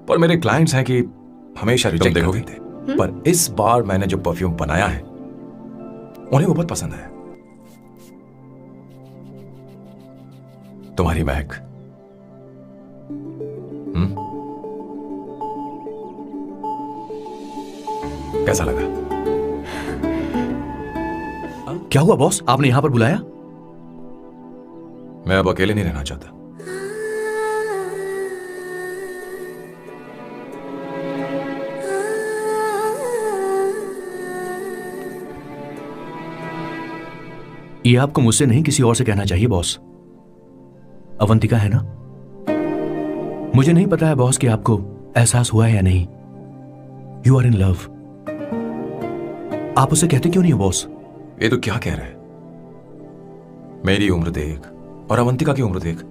पर मेरे क्लाइंट्स हैं कि हमेशा रिजेक्ट देखोगे, पर इस बार मैंने जो परफ्यूम बनाया है उन्हें वो बहुत पसंद आया। तुम्हारी महक। कैसा लगा? क्या हुआ बॉस, आपने यहां पर बुलाया? मैं अब अकेले नहीं रहना चाहता। ये आपको मुझसे नहीं किसी और से कहना चाहिए बॉस। अवंतिका है ना? मुझे नहीं पता है बॉस कि आपको एहसास हुआ है या नहीं। You are in love. आप उसे कहते क्यों नहीं हो बॉस? ये तो क्या कह रहे हैं? मेरी उम्र देख और अवंतिका की उम्र देख।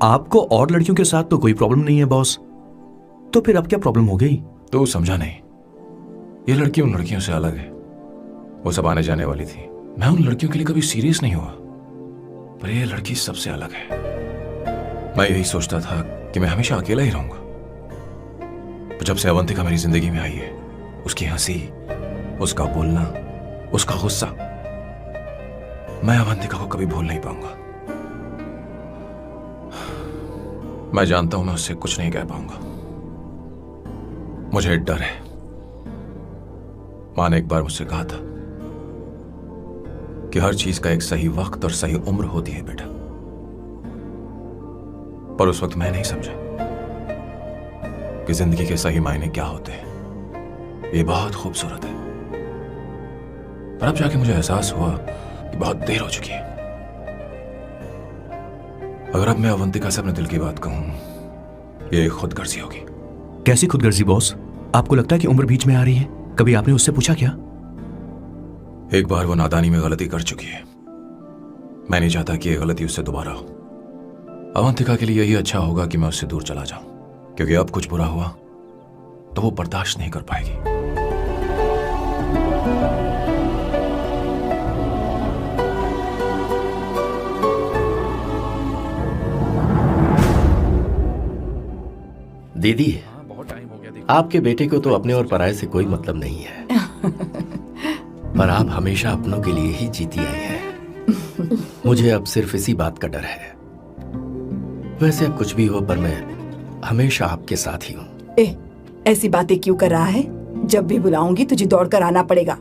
आपको और लड़कियों के साथ तो कोई प्रॉब्लम नहीं है बॉस, तो फिर अब क्या प्रॉब्लम हो गई? तो समझा नहीं। ये लड़की उन लड़कियों से अलग है। वो सब आने जाने वाली थी। मैं उन लड़कियों के लिए कभी सीरियस नहीं हुआ, पर ये लड़की सबसे अलग है। मैं यही सोचता था कि मैं हमेशा अकेला ही रहूंगा, पर जब से अवंतिका मेरी जिंदगी में आई है, उसकी हंसी, उसका बोलना, उसका गुस्सा, मैं अवंतिका को कभी भूल नहीं पाऊंगा। मैं जानता हूं मैं उससे कुछ नहीं कह पाऊंगा। मुझे डर है। मां ने एक बार मुझसे कहा था कि हर चीज का एक सही वक्त और सही उम्र होती है बेटा, पर उस वक्त मैं नहीं समझा कि जिंदगी के सही मायने क्या होते हैं। ये बहुत खूबसूरत है, पर अब जाके मुझे एहसास हुआ कि बहुत देर हो चुकी है। अगर अब मैं अवंतिका से अपने दिल की बात कहूं, ये खुदगर्जी होगी। कैसी खुदगर्जी बॉस? आपको लगता है कि उम्र बीच में आ रही है? कभी आपने उससे पूछा क्या? एक बार वो नादानी में गलती कर चुकी है। मैं नहीं चाहता कि ये गलती उससे दोबारा हो। अवंतिका के लिए यही अच्छा होगा कि मैं उससे दूर चला जाऊं, क्योंकि अब कुछ बुरा हुआ तो वो बर्दाश्त नहीं कर पाएगी। दीदी, आपके बेटे को तो अपने और पराये से कोई मतलब नहीं है, पर आप हमेशा अपनों के लिए ही जीती आई हैं। मुझे अब सिर्फ इसी बात का डर है। वैसे अब कुछ भी हो, पर मैं हमेशा आपके साथ ही हूँ। ऐसी बातें क्यों कर रहा है? जब भी बुलाऊंगी तुझे दौड़कर आना पड़ेगा।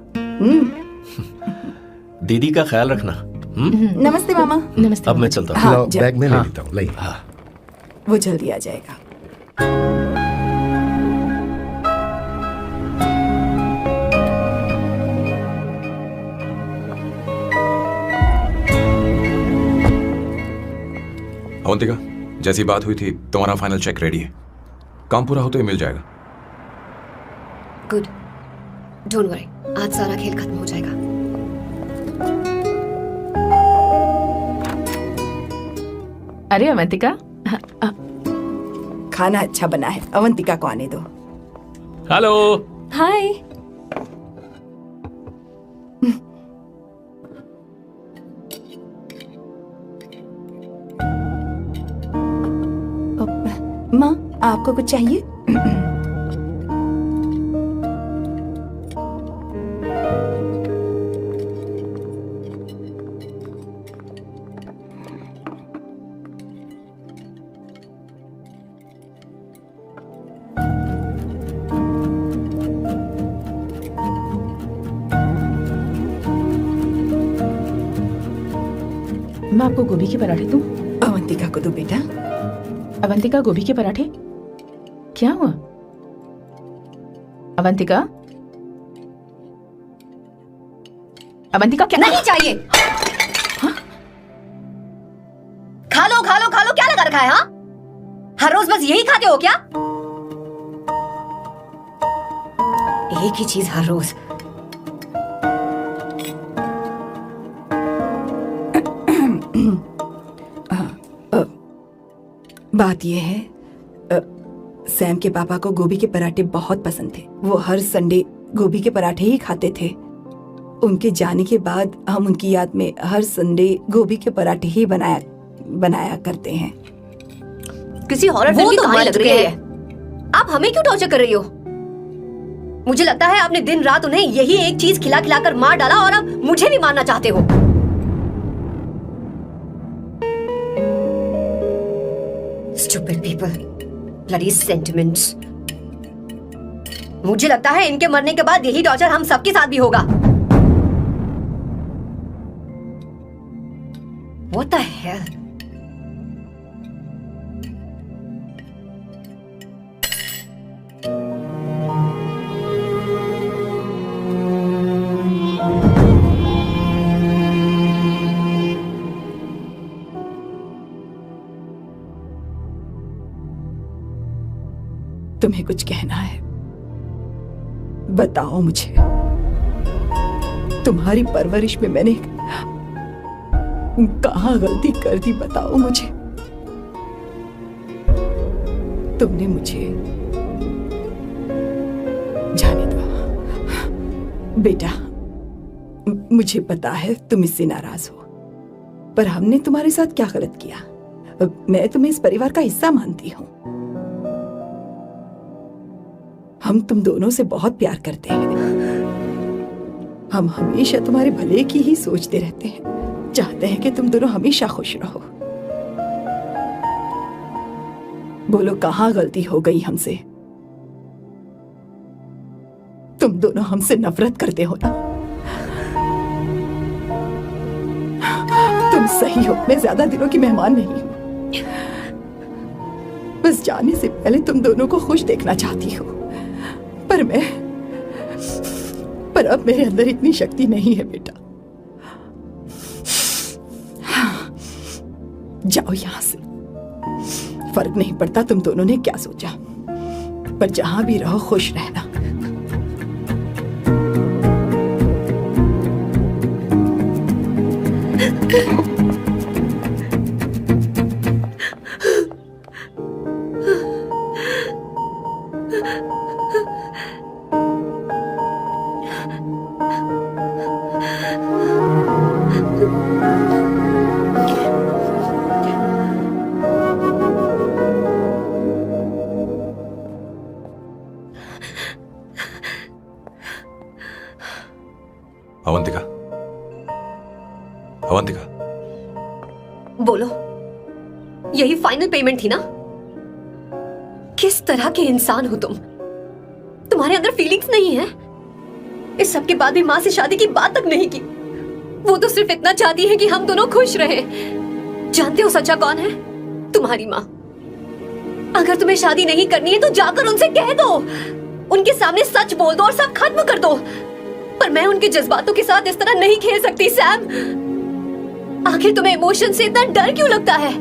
दीदी का ख्याल रखना। नमस्ते मामा। नमस्ते। अब मैं चलता हूँ। हाँ, बैग में ले लेता हूँ। लाइए। हाँ। वो जल्दी आ जाएगा। अवंतिका, जैसी बात हुई थी तुम्हारा फाइनल चेक रेडी है। काम पूरा होते ही मिल जाएगा। गुड, डोंट वरी, आज सारा खेल खत्म हो जाएगा। अरे अवंतिका, खाना अच्छा बना है, अवंतिका को आने दो। हेलो। हाय। माँ, आपको कुछ चाहिए? मैं आपको गोभी के पराठे दूं? अवंतिका को दो बेटा। अवंतिका, गोभी के पराठे? क्या हुआ? अवंतिका? अवंतिका क्या? नहीं चाहिए। खा लो खा लो खा लो, क्या लगा रखा है? हाँ, हर रोज बस यही खाते हो क्या? एक ही चीज हर रोज। बात यह है, सैम के पापा को गोभी के पराठे बहुत पसंद थे। वो हर संडे गोभी के पराठे ही खाते थे। उनके जाने के बाद हम उनकी याद में हर संडे गोभी के पराठे ही बनाया करते हैं। किसी हॉरर फिल्म की कहानी लग रही है। आप हमें क्यों टॉर्चर कर रही हो? मुझे लगता है आपने दिन रात उन्हें यही एक चीज खिला खिला कर मार डाला और अब मुझे भी मारना चाहते हो। Stupid people, bloody sentiments. मुझे लगता है इनके मरने के बाद यही टॉर्चर हम सबके साथ भी होगा। What the hell? तुम्हें कुछ कहना है? बताओ मुझे। तुम्हारी परवरिश में मैंने कहाँ गलती कर दी, बताओ मुझे। तुमने मुझे जाने दो बेटा। मुझे पता है तुम इससे नाराज हो, पर हमने तुम्हारे साथ क्या गलत किया? मैं तुम्हें इस परिवार का हिस्सा मानती हूँ। हम तुम दोनों से बहुत प्यार करते हैं। हम हमेशा तुम्हारे भले की ही सोचते रहते हैं, चाहते हैं कि तुम दोनों हमेशा खुश रहो। बोलो कहाँ गलती हो गई हमसे? तुम दोनों हमसे नफरत करते हो ना? तुम सही हो, मैं ज्यादा दिनों की मेहमान नहीं हूं। बस जाने से पहले तुम दोनों को खुश देखना चाहती हूँ, पर अब मेरे अंदर इतनी शक्ति नहीं है बेटा। जाओ यहां से। फर्क नहीं पड़ता तुम दोनों ने क्या सोचा, पर जहां भी रहो खुश रहना। अवंतिका, अवंतिका, बोलो, यही फाइनल पेमेंट थी ना? किस तरह के इंसान हो तुम? तुम्हारे अंदर फीलिंग्स नहीं है? इस सब के बाद भी माँ से शादी की बात तक नहीं की। वो तो सिर्फ इतना चाहती है कि हम दोनों खुश रहें। जानते हो सच्चा कौन है? तुम्हारी माँ। अगर तुम्हें शादी नहीं करनी है तो जाकर उनसे कह दो, उनके सामने सच बोल दो और सब खत्म कर दो। पर मैं उनके जज्बातों के साथ इस तरह नहीं खेल सकती सैम। आखिर तुम्हें इमोशन से इतना डर क्यों लगता है?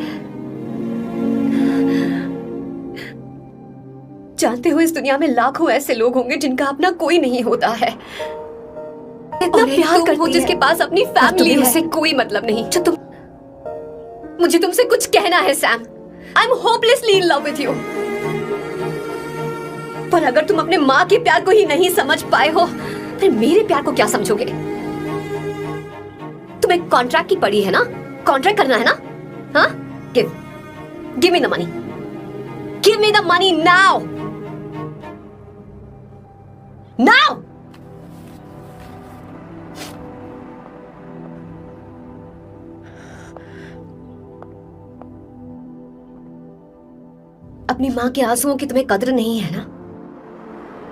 जानते हो इस दुनिया में लाखों ऐसे लोग होंगे जिनका अपना कोई नहीं होता है। इतना प्यार करते हो जिसके पास अपनी फैमिली है, उससे कोई मतलब नहीं। जो मुझे तुमसे कुछ कहना है Sam. I am hopelessly in love with you. पर अगर तुम अपने माँ के प्यार को ही नहीं समझ पाए हो, फिर मेरे प्यार को क्या समझोगे? तुम्हें कॉन्ट्रैक्ट की पड़ी है ना? कॉन्ट्रैक्ट करना है ना? हाँ? Give me the money. Give me the money now. Now! अपनी माँ के आंसुओं की तुम्हें कद्र नहीं है ना?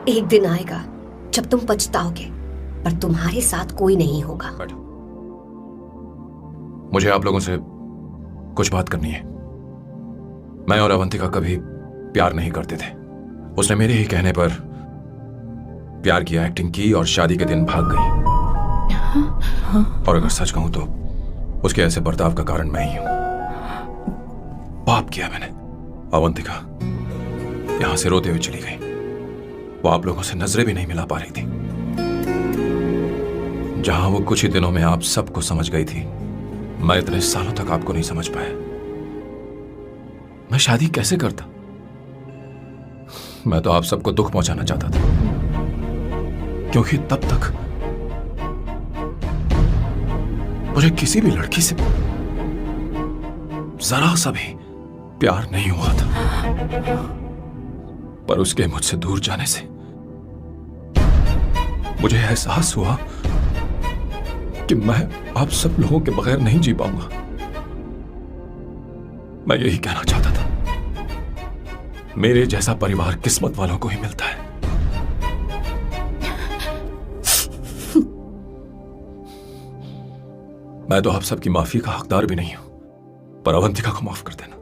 एक दिन आएगा जब तुम पछताओगे, पर तुम्हारे साथ कोई नहीं होगा। बैठो। मुझे आप लोगों से कुछ बात करनी है। मैं और अवंतिका कभी प्यार नहीं करते थे। उसने मेरे ही कहने पर प्यार की एक्टिंग की और शादी के दिन भाग गई। और अगर सच कहूं तो उसके ऐसे बर्ताव का कारण मैं ही हूं। पाप किया मैंने। अवंतिका यहां से रोते हुए चली गई। वो आप लोगों से नजरें भी नहीं मिला पा रही थी। जहां वो कुछ ही दिनों में आप सबको समझ गई थी, मैं इतने सालों तक आपको नहीं समझ पाया। मैं शादी कैसे करता? मैं तो आप सबको दुख पहुंचाना चाहता था, क्योंकि तब तक मुझे किसी भी लड़की से जरा सा भी प्यार नहीं हुआ था। पर उसके मुझसे दूर जाने से मुझे एहसास हुआ कि मैं आप सब लोगों के बगैर नहीं जी पाऊंगा। मैं यही कहना चाहता था, मेरे जैसा परिवार किस्मत वालों को ही मिलता है। मैं तो आप सबकी माफी का हकदार भी नहीं हूं, पर अवंतिका को माफ कर देना।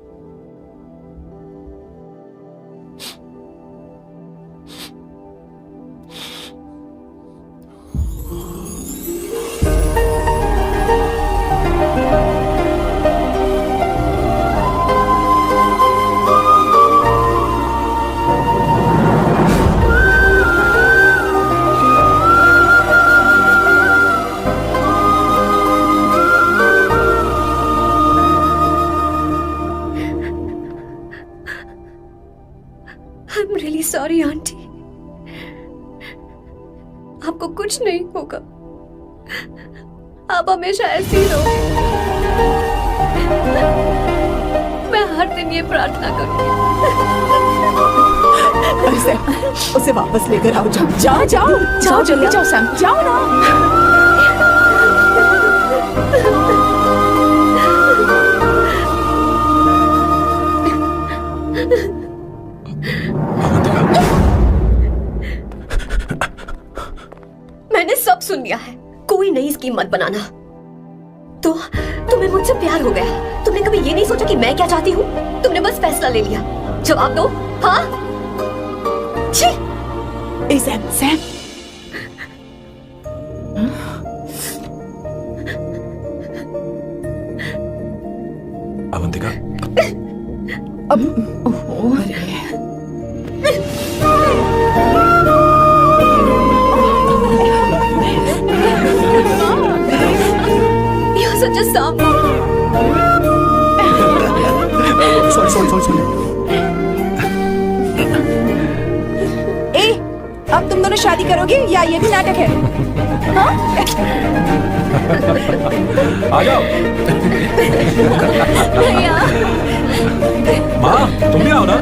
I'm really sorry, aunty. आपको कुछ नहीं होगा। आप हमेशा ऐसी ही रहो। मैं हर दिन ये प्रार्थना करूंगी। उसे वापस लेकर आओ। जाओ जाओ जाओ जल्दी जाओ सैम, जाओ ना। मैंने सब सुन लिया है। कोई नई स्कीम मत बनाना। तो तुम्हें मुझसे प्यार हो गया। तुमने कभी ये नहीं सोचा कि मैं क्या चाहती हूँ? तुमने बस फैसला ले लिया। जवाब दो। हाँ? छी! ए सैम, सैम। अवंतिका, अब You're such a song. Sorry. ए, अब तुम दोनों शादी करोगे या ये भी नाटक है? हाँ? आ जाओ। माँ, तुम भी आओ ना।